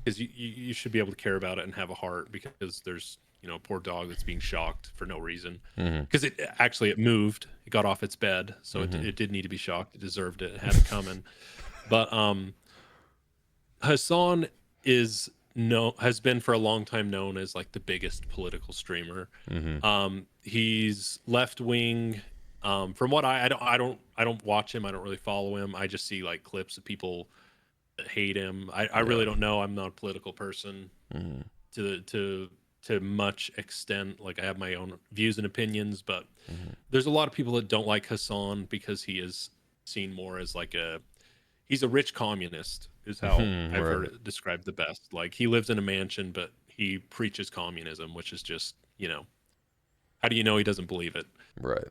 B: because you should be able to care about it and have a heart, because there's a poor dog that's being shocked for no reason,
A: Mhm.
B: because it moved, it got off its bed, so it did need to be shocked. It deserved it. It had it coming. But Hassan has been for a long time known as like the biggest political streamer.
A: Mhm.
B: He's left wing. From what I don't watch him. I don't really follow him. I just see like clips of people that hate him. I really
A: Yeah.
B: don't know. I'm not a political person
A: Mhm.
B: to much extent. Like I have my own views and opinions, but
A: Mhm.
B: there's a lot of people that don't like Hassan because he is seen more as like he's a rich communist, is how
A: Mhm,
B: I've heard
A: right.
B: it described the best. Like he lives in a mansion, but he preaches communism, which is just, how do you know he doesn't believe it?
A: Right.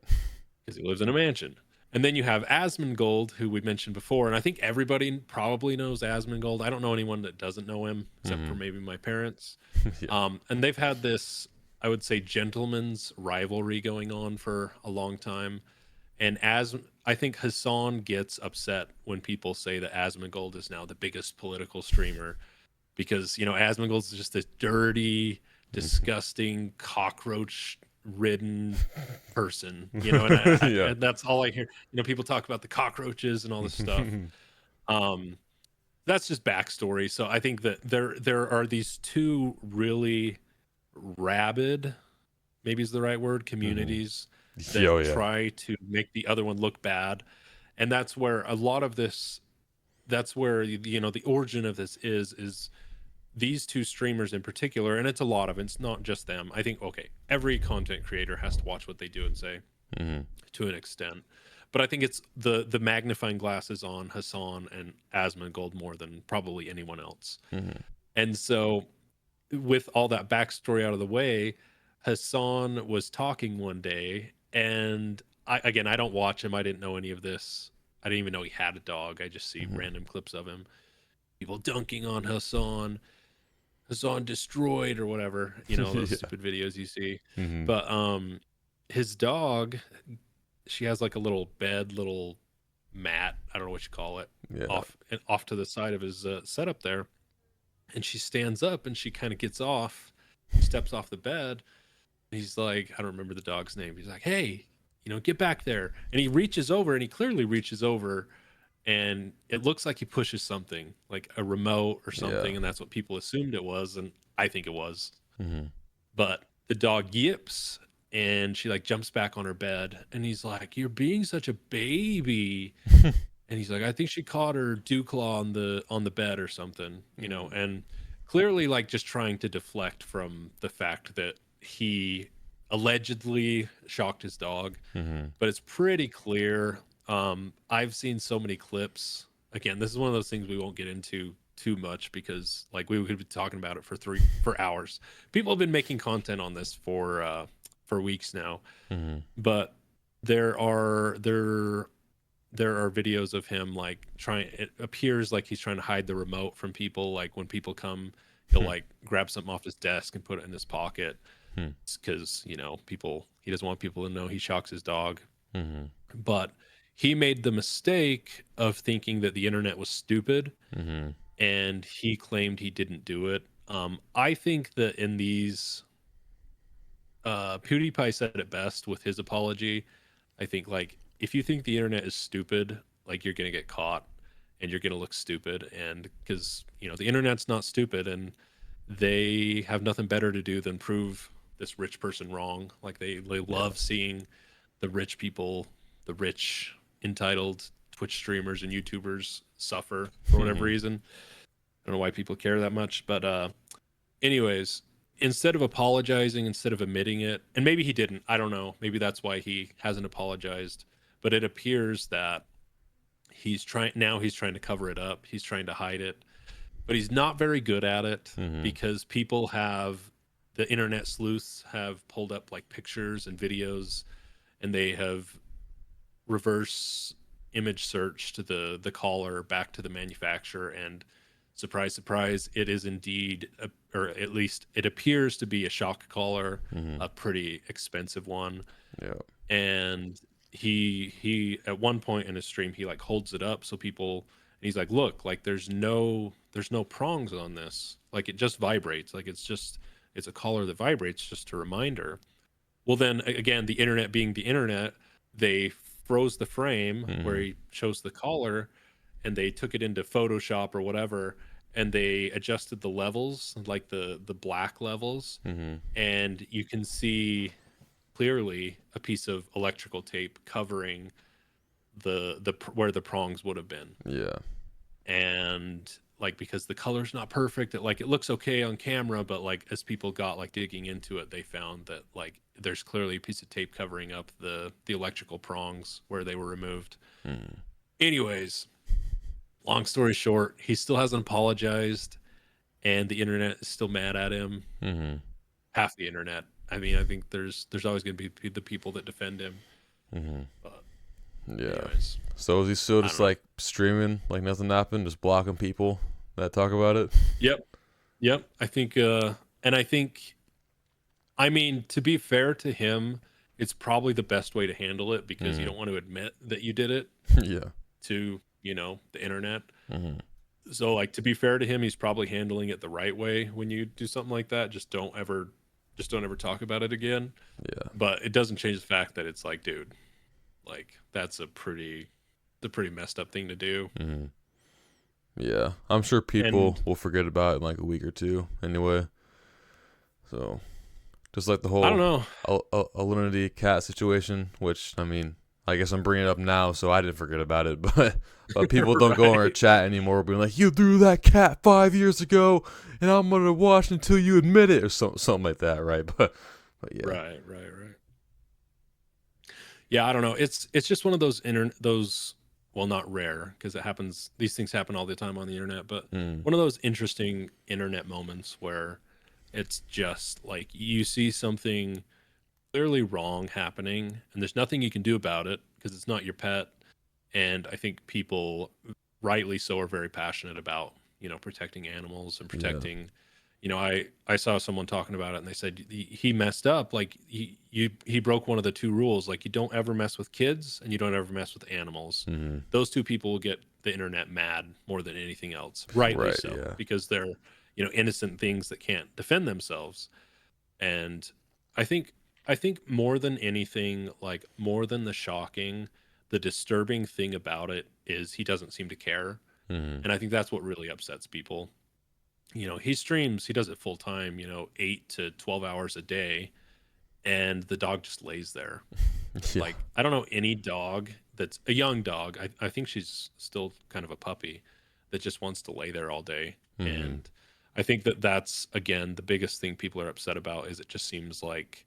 B: Because he lives in a mansion. And then you have Asmongold, who we mentioned before, and I think everybody probably knows Asmongold. I don't know anyone that doesn't know him, except for
A: Mhm.
B: maybe my parents.
A: Yeah.
B: And they've had this, I would say, gentleman's rivalry going on for a long time. And as I think Hassan gets upset when people say that Asmongold is now the biggest political streamer, because Asmongold is just this dirty, disgusting, cockroach-ridden person.
A: Yeah.
B: And that's all I hear. People talk about the cockroaches and all this stuff. Um, that's just backstory. So I think that there are these two really rabid, maybe is the right word, communities
A: Oh
B: that
A: yeah.
B: try to make the other one look bad, and that's where a lot of this. That's where the origin of this is these two streamers in particular, and it's a lot of it. It's not just them. I think every content creator has to watch what they do and say
A: Mhm.
B: to an extent, but I think it's the magnifying glass is on Hassan and Asmongold more than probably anyone else.
A: Mhm.
B: And so, with all that backstory out of the way, Hassan was talking one day, and I don't watch him. I didn't know any of this. I didn't even know he had a dog. I just see
A: Mhm.
B: random clips of him. People dunking on Hassan, Hassan destroyed or whatever, those
A: Yeah.
B: stupid videos you see.
A: Mhm.
B: But his dog, she has like a little bed, little mat, I don't know what you call it,
A: Yeah.
B: off to the side of his setup there. And she stands up and she kind of gets off, steps off the bed. He's like, I don't remember the dog's name. He's like, hey, get back there. And he reaches over, and he clearly reaches over, and it looks like he pushes something like a remote or
A: Yeah.
B: something. And that's what people assumed it was. And I think it was.
A: Mhm.
B: But the dog yips, and she like jumps back on her bed. And he's like, you're being such a baby. And he's like, I think she caught her dew claw on the bed or something, and clearly like just trying to deflect from the fact that he allegedly shocked his dog.
A: Mhm.
B: But it's pretty clear. I've seen so many clips. Again, this is one of those things we won't get into too much because like we could be talking about it for hours. People have been making content on this for weeks now, but there are videos of him like trying. It appears like he's trying to hide the remote from people. Like when people come, he'll like grab something off his desk and put it in his pocket because people. He doesn't want people to know he shocks his dog. But he made the mistake of thinking that the internet was stupid, and he claimed he didn't do it. I think that in these, PewDiePie said it best with his apology. I think like if you think the internet is stupid, like you're gonna get caught and you're gonna look stupid, and because the internet's not stupid, and they have nothing better to do than prove this rich person wrong. Like they love seeing the rich people, the rich entitled Twitch streamers and YouTubers suffer for whatever reason. I don't know why people care that much, but anyways, instead of apologizing, instead of admitting it, and maybe he didn't, I don't know, maybe that's why he hasn't apologized, but it appears that he's trying to cover it up, he's trying to hide it, but he's not very good at it because the internet sleuths have pulled up like pictures and videos, and they have reverse image searched the collar back to the manufacturer, and surprise surprise, it is indeed or at least it appears to be a shock collar, a pretty expensive one. And he at one point in his stream, he like holds it up so people, and he's like, look, like there's no prongs on this, like it just vibrates, like it's a collar that vibrates, just a reminder. Well, then again, the internet being the internet, they froze the frame where he shows the collar, and they took it into Photoshop or whatever, and they adjusted the levels, like the black levels, and you can see clearly a piece of electrical tape covering the where the prongs would have been. And like because the color's not perfect, it looks okay on camera, but like as people got like digging into it, they found that like there's clearly a piece of tape covering up the electrical prongs where they were removed. Anyways, long story short, he still hasn't apologized, and the internet is still mad at him. Half the internet. I mean, I think there's always going to be the people that defend him. But anyways,
A: so is he still just like streaming like nothing happened, just blocking people that talk about it?
B: Yep. I think, and I think, I mean, to be fair to him, it's probably the best way to handle it because you don't want to admit that you did it. To the internet. So like, to be fair to him, he's probably handling it the right way. When you do something like that, just don't ever talk about it again. But it doesn't change the fact that it's like, dude, like that's a pretty messed up thing to do.
A: I'm sure people will forget about it in like a week or two anyway. So just like the whole
B: I don't know,
A: Alinity cat situation, which I mean, I guess I'm bringing it up now, so I didn't forget about it. But people don't go in our chat anymore, being like, "You threw that cat 5 years ago, and I'm gonna watch until you admit it," or something like that, right? But yeah,
B: right. Yeah, I don't know. It's just one of those well, not rare because it happens. These things happen all the time on the internet, but one of those interesting internet moments where it's just like you see something clearly wrong happening, and there's nothing you can do about it because it's not your pet. And I think people, rightly so, are very passionate about protecting animals and protecting. I saw someone talking about it, and they said he messed up. Like he broke one of the two rules. Like you don't ever mess with kids, and you don't ever mess with animals. Those two people will get the internet mad more than anything else. Rightly so, because they're innocent things that can't defend themselves. And I think more than anything, like more than the shocking, the disturbing thing about it is he doesn't seem to care. And I think that's what really upsets people. He streams, he does it full time, 8 to 12 hours a day, and the dog just lays there. Like, I don't know any dog that's a young dog. I think she's still kind of a puppy that just wants to lay there all day. And I think that's, again, the biggest thing people are upset about is it just seems like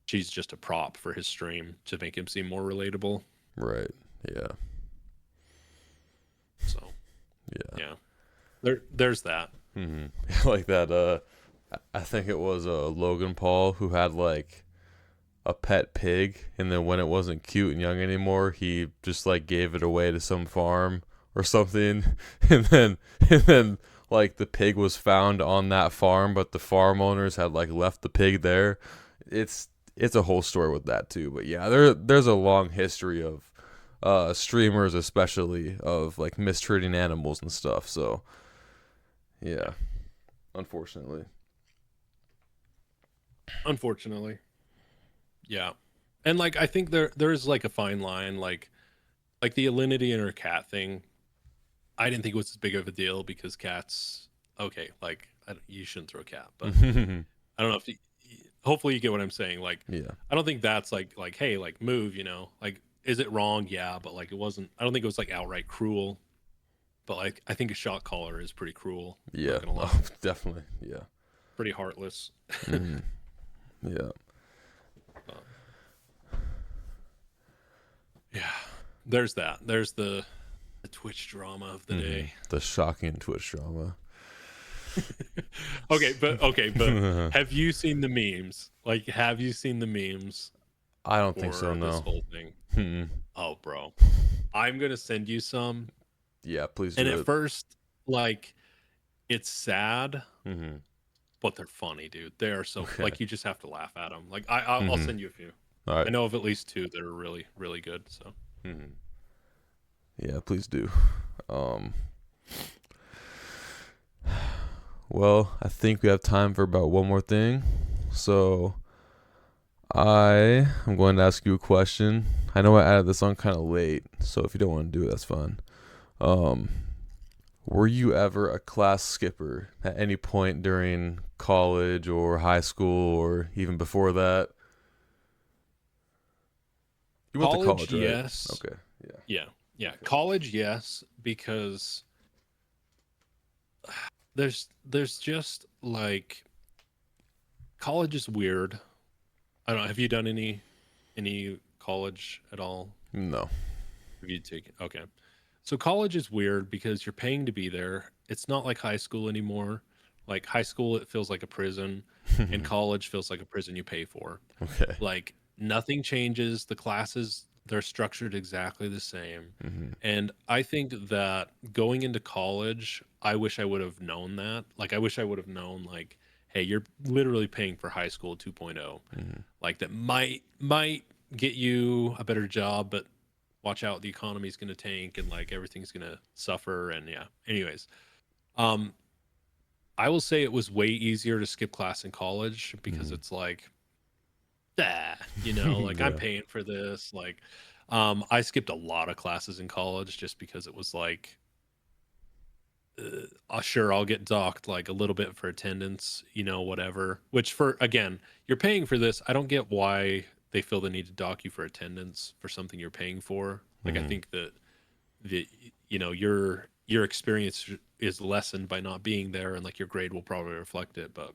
B: she's just a prop for his stream to make him seem more relatable.
A: Right. Yeah.
B: So, yeah. there's that.
A: Like that. I think it was Logan Paul who had like a pet pig, and then when it wasn't cute and young anymore, he just like gave it away to some farm or something, and then like the pig was found on that farm, but the farm owners had like left the pig there. It's a whole story with that too, but yeah, there's a long history of streamers especially of like mistreating animals and stuff. So yeah, unfortunately.
B: Unfortunately, yeah. And like I think there's like a fine line, like the Alinity and her cat thing. I didn't think it was as big of a deal because cats. Okay, like you shouldn't throw a cat, but I don't know if hopefully you get what I'm saying. Like,
A: Yeah.
B: I don't think that's like hey, like move, like is it wrong? Yeah, but like it wasn't. I don't think it was like outright cruel. But like I think a shot caller is pretty cruel.
A: Yeah.
B: Not gonna lie,
A: Oh, definitely. Yeah.
B: pretty heartless.
A: Mhm. Yeah.
B: Yeah, there's that. There's the Twitch drama of the day.
A: The shocking Twitch drama.
B: Okay, but have you seen the memes? Like, have you seen the memes
A: I don't think so.
B: for this
A: No.
B: whole thing?
A: Hmm.
B: Oh, bro, I'm gonna send you some.
A: Yeah. Please do
B: And at
A: it.
B: first, like, it's sad,
A: Hmm.
B: but they're funny, dude. They are so
A: Okay.
B: like you just have to laugh at them. Like, I'll
A: Mhm.
B: send you a few.
A: All
B: I
A: right.
B: know of at least two that are really really good. So
A: Hmm. Yeah. Please do. Um. Well, I think we have time for about one more thing. So I am going to ask you a question. I know I added this on kind of late, so if you don't want to do it, that's fine. Um, were you ever a class skipper at any point during college or high school or even before that? You went to
B: college,
A: college, right?
B: yes.
A: Okay. Yeah.
B: Yeah. College, yes, because there's just like college is weird. I don't know. Have you done any college at all?
A: No.
B: Have you taken? Okay. So college is weird because you're paying to be there. It's not like high school anymore. Like high school, it feels like a prison, and college feels like a prison you pay for.
A: Okay.
B: Like nothing changes. The classes, they're structured exactly the same.
A: Hmm.
B: And I think that going into college, I wish I would have known that. Like I wish I would have known like, hey, you're literally paying for high school 2.0.
A: Hmm.
B: Like that might get you a better job, but watch out, the economy's going to tank and like everything's going to suffer and yeah. Anyways, um I will say it was way easier to skip class in college because
A: Mhm.
B: it's like like I'm
A: Yeah.
B: paying for this. Like, I skipped a lot of classes in college just because it was like, sure, I'll get docked like a little bit for attendance, whatever. Which for again, you're paying for this. I don't get why they feel the need to dock you for attendance for something you're paying for. Like, I
A: Mhm.
B: think that the your experience is lessened by not being there, and like your grade will probably reflect it. But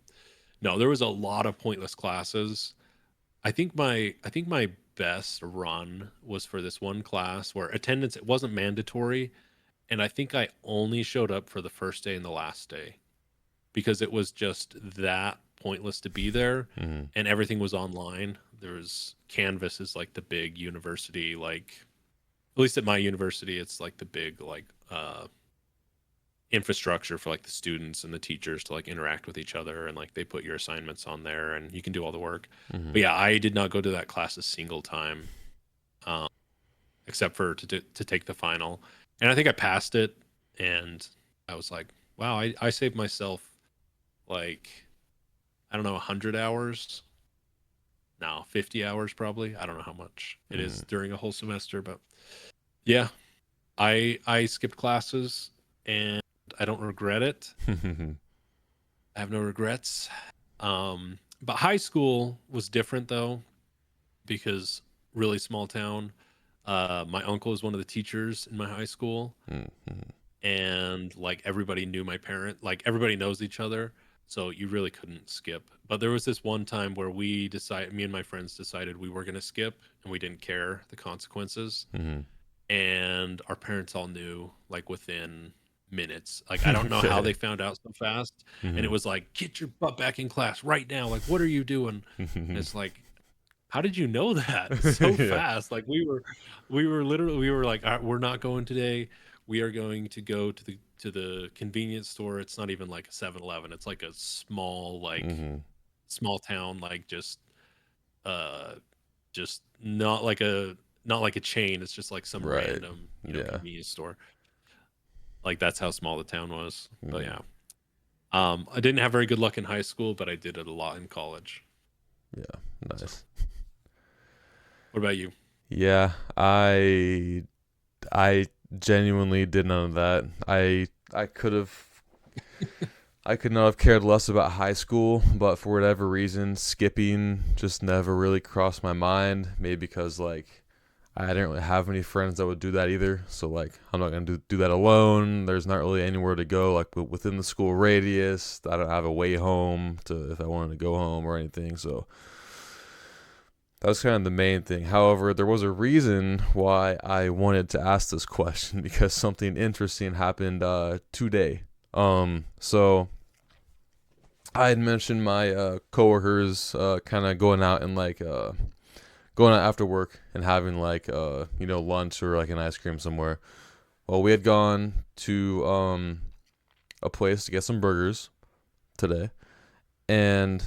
B: no, there was a lot of pointless classes. I think my best run was for this one class where attendance it wasn't mandatory, and I think I only showed up for the first day and the last day because it was just that pointless to be there,
A: Mhm.
B: and everything was online. There was Canvas is like the big university, like at least at my university, it's like the big like infrastructure for like the students and the teachers to like interact with each other, and like they put your assignments on there and you can do all the work.
A: Mhm.
B: But yeah, I did not go to that class a single time, um, except for to take the final, and I think I passed it, and I was like, wow, I saved myself like I don't know 100 hours, now 50 hours probably. I don't know how much it is
A: Mhm.
B: during a whole semester, but yeah, I skipped classes and I don't regret it. I have no regrets. But high school was different though, because really small town. My uncle is one of the teachers in my high school,
A: Mhm.
B: and like everybody knew my parent. Like everybody knows each other, so you really couldn't skip. But there was this one time where me and my friends decided we were gonna skip, and we didn't care the consequences.
A: Mhm.
B: And our parents all knew, like within minutes. Like, I don't know how they found out so fast. And it
A: Mhm.
B: was like, get your butt back in class right now. Like, what are you doing? And it's like, how did you know that so
A: Yeah.
B: fast? Like, we were like, all right, we're not going today. We are going to go to the convenience store. It's not even like a 7-Eleven. It's like a small, like
A: Mhm.
B: small town, like uh just not like a chain. It's just like some
A: Right.
B: random,
A: Yeah.
B: convenience store. Like, that's how small the town was. But
A: Mhm.
B: yeah. I didn't have very good luck in high school, but I did it a lot in college.
A: Yeah.
B: So,
A: Nice.
B: what about you?
A: Yeah. I genuinely did none of that. I could have I could not have cared less about high school, but for whatever reason, skipping just never really crossed my mind. Maybe because like I didn't really have any friends that would do that either. So like I'm not gonna do that alone. There's not really anywhere to go like within the school radius. I don't have a way home to if I wanted to go home or anything. So that was kind of the main thing. However, there was a reason why I wanted to ask this question because something interesting happened today. So I had mentioned my coworkers kind of going out and like going out after work and having like lunch or like an ice cream somewhere. Well, we had gone to a place to get some burgers today, and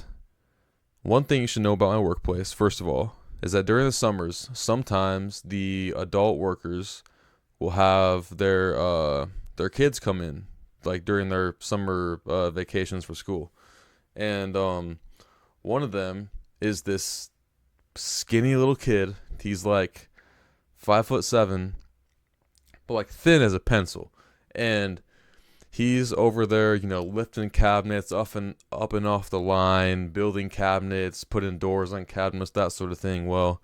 A: one thing you should know about my workplace, first of all, is that during the summers, sometimes the adult workers will have their kids come in, like during their summer vacations for school, and one of them is this skinny little kid. He's like 5'7", but like thin as a pencil, and he's over there, lifting cabinets up and off the line, building cabinets, putting doors on cabinets, that sort of thing. Well,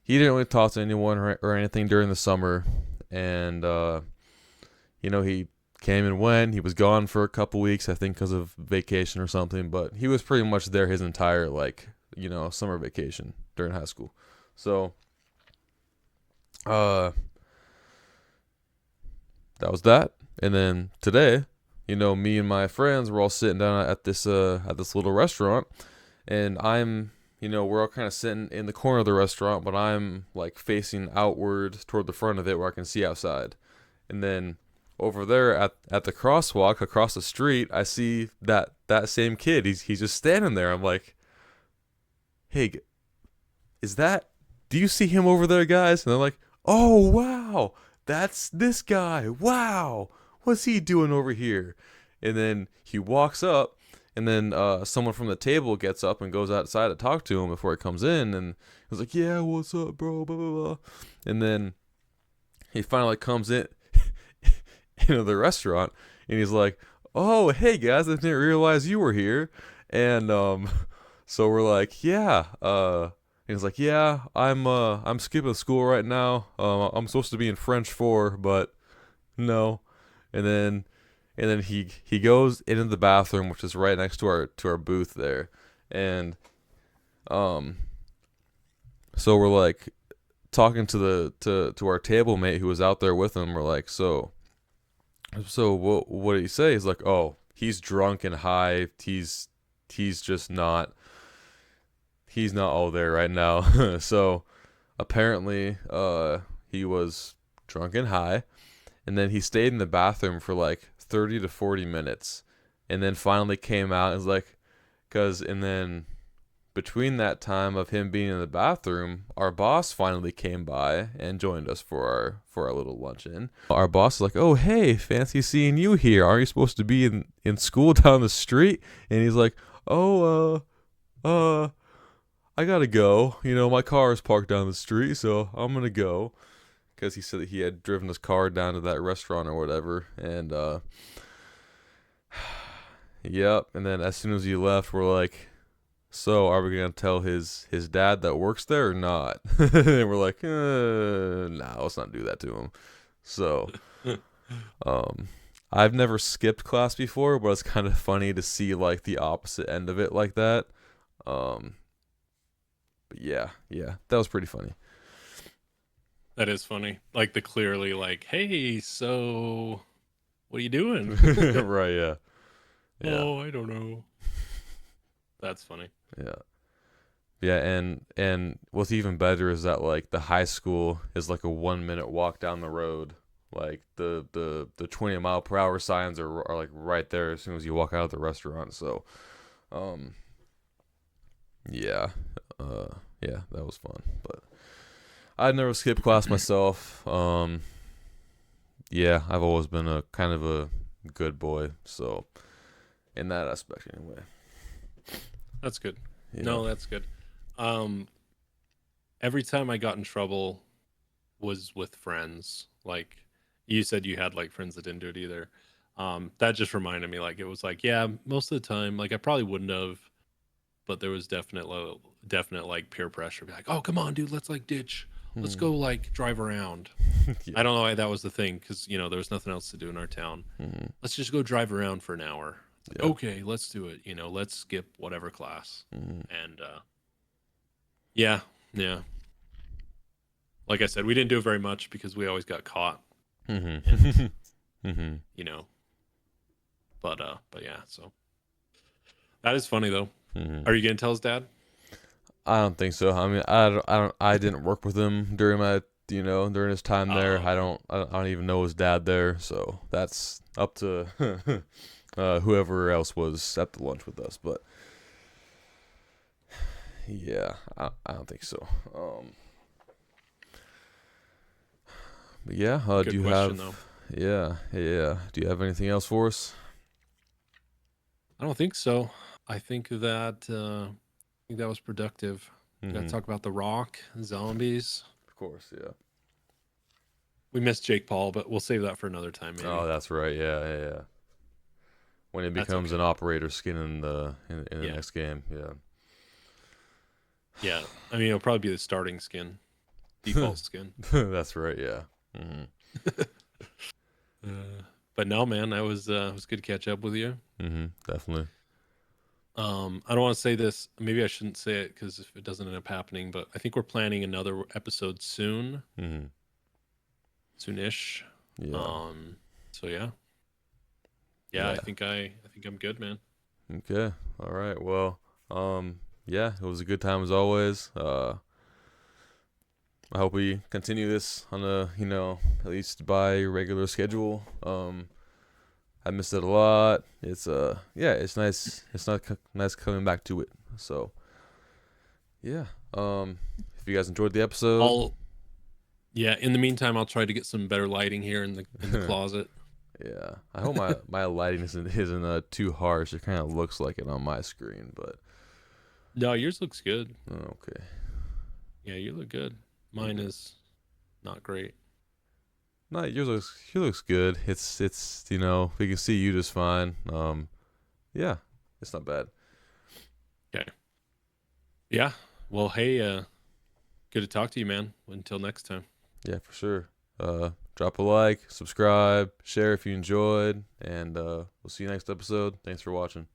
A: he didn't really talk to anyone or anything during the summer, and he came and went. He was gone for a couple weeks, I think, because of vacation or something. But he was pretty much there his entire summer vacation during high school. So, uh, that was that. And then today, me and my friends were all sitting down at this little restaurant, and we're all kind of sitting in the corner of the restaurant, but I'm like facing outward toward the front of it where I can see outside. And then over there at the crosswalk across the street, I see that same kid. He's just standing there. I'm like, "Hey, is that? Do you see him over there, guys?" And they're like, "Oh wow, that's this guy. Wow, what's he doing over here?" And then he walks up, and then someone from the table gets up and goes outside to talk to him before he comes in, and he's like, "Yeah, what's up, bro?" Blah blah blah. And then he finally comes in into the restaurant, and he's like, "Oh, hey guys, I didn't realize you were here." And so we're like, "Yeah." And he's like, "Yeah, I'm skipping school right now. I'm supposed to be in French 4, but no." And then he goes into the bathroom, which is right next to our booth there, and um, so we're like talking to our table mate who was out there with him. We're like, so what did he say? He's like, "Oh, he's drunk and high. He's just not. He's not all there right now." So apparently, he was drunk and high, and then he stayed in the bathroom for like 30 to 40 minutes, and then finally came out and was like, and then between that time of him being in the bathroom, our boss finally came by and joined us for our little luncheon. Our boss is like, "Oh, hey, fancy seeing you here. Aren't you supposed to be in school down the street?" And he's like, "Oh, I gotta go. My car is parked down the street, so I'm gonna go." Because he said that he had driven his car down to that restaurant or whatever, and yep. And then as soon as he left, we're like, "So, are we gonna tell his dad that works there or not?" And we're like, "Nah, let's not do that to him." So, um, I've never skipped class before, but it's kind of funny to see like the opposite end of it like that. Um, but yeah, that was pretty funny.
B: That is funny. Like, the clearly, like, hey, so What are you doing?
A: Right, yeah. Yeah.
B: Oh, I don't know. That's funny.
A: Yeah. Yeah, and what's even better is that like the high school is like a 1 minute walk down the road. Like the 20 mile per hour signs are like right there as soon as you walk out of the restaurant. So, um, yeah, yeah, that was fun. But I'd never skipped class myself. Yeah, I've always been a kind of a good boy. So, in that aspect, anyway.
B: That's good.
A: Yeah.
B: No, that's good. Um, every time I got in trouble was with friends. Like you said, you had like friends that didn't do it either. That just reminded me, like it was like, yeah, most of the time, like I probably wouldn't have, but there was definite like peer pressure. Be like, oh, come on, dude, let's like ditch. Let's
A: Mhm.
B: go like drive around.
A: Yeah.
B: I don't know why that was the thing because there was nothing else to do in our town.
A: Mhm.
B: Let's just go drive around for an hour.
A: Yeah.
B: Okay, let's do it. Let's skip whatever class.
A: Mhm.
B: And yeah, yeah. Like I said, we didn't do it very much because we always got caught.
A: Mhm. Mhm.
B: You know, but yeah. So that is funny though.
A: Mhm.
B: Are you gonna tell his dad?
A: I don't think so. I mean, I didn't work with him during during his time there.
B: Oh,
A: I don't even know his dad there, so that's up to whoever else was at the lunch with us. But yeah, I don't think so. But yeah, do
B: good
A: you
B: question
A: have?
B: though.
A: Yeah. Do you have anything else for us?
B: I don't think so. I think that was productive. We got to
A: Mhm.
B: talk about The Rock, zombies.
A: Of course, yeah.
B: We missed Jake Paul, but we'll save that for another time, maybe.
A: Oh, that's right. Yeah. When it
B: That's
A: becomes
B: okay.
A: an operator skin in the
B: Yeah.
A: next game, yeah.
B: Yeah, I mean it'll probably be the starting skin, default skin.
A: That's right. Yeah. Hmm.
B: But no, man, that was good to catch up with you.
A: Definitely.
B: I don't want to say this. Maybe I shouldn't say it because if it doesn't end up happening, but I think we're planning another episode soon, soonish.
A: Yeah.
B: So yeah.
A: Yeah.
B: I think I'm good, man.
A: Okay. All right. Well, yeah, it was a good time as always. I hope we continue this on a, at least by regular schedule. I missed it a lot. It's yeah, it's nice. It's not nice coming back to it. So, yeah. If you guys enjoyed the episode,
B: In the meantime, I'll try to get some better lighting here in the closet.
A: yeah. I hope my lighting isn't too harsh. It kind of looks like it on my screen, but
B: No, yours looks good.
A: okay.
B: Yeah, you look good. Mine is not great.
A: No, yours looks good. It's we can see you just fine. Yeah, it's not bad.
B: Okay. Yeah. Well, hey, good to talk to you, man. Until next time.
A: Yeah, for sure. Drop a like, subscribe, share if you enjoyed, and we'll see you next episode. Thanks for watching.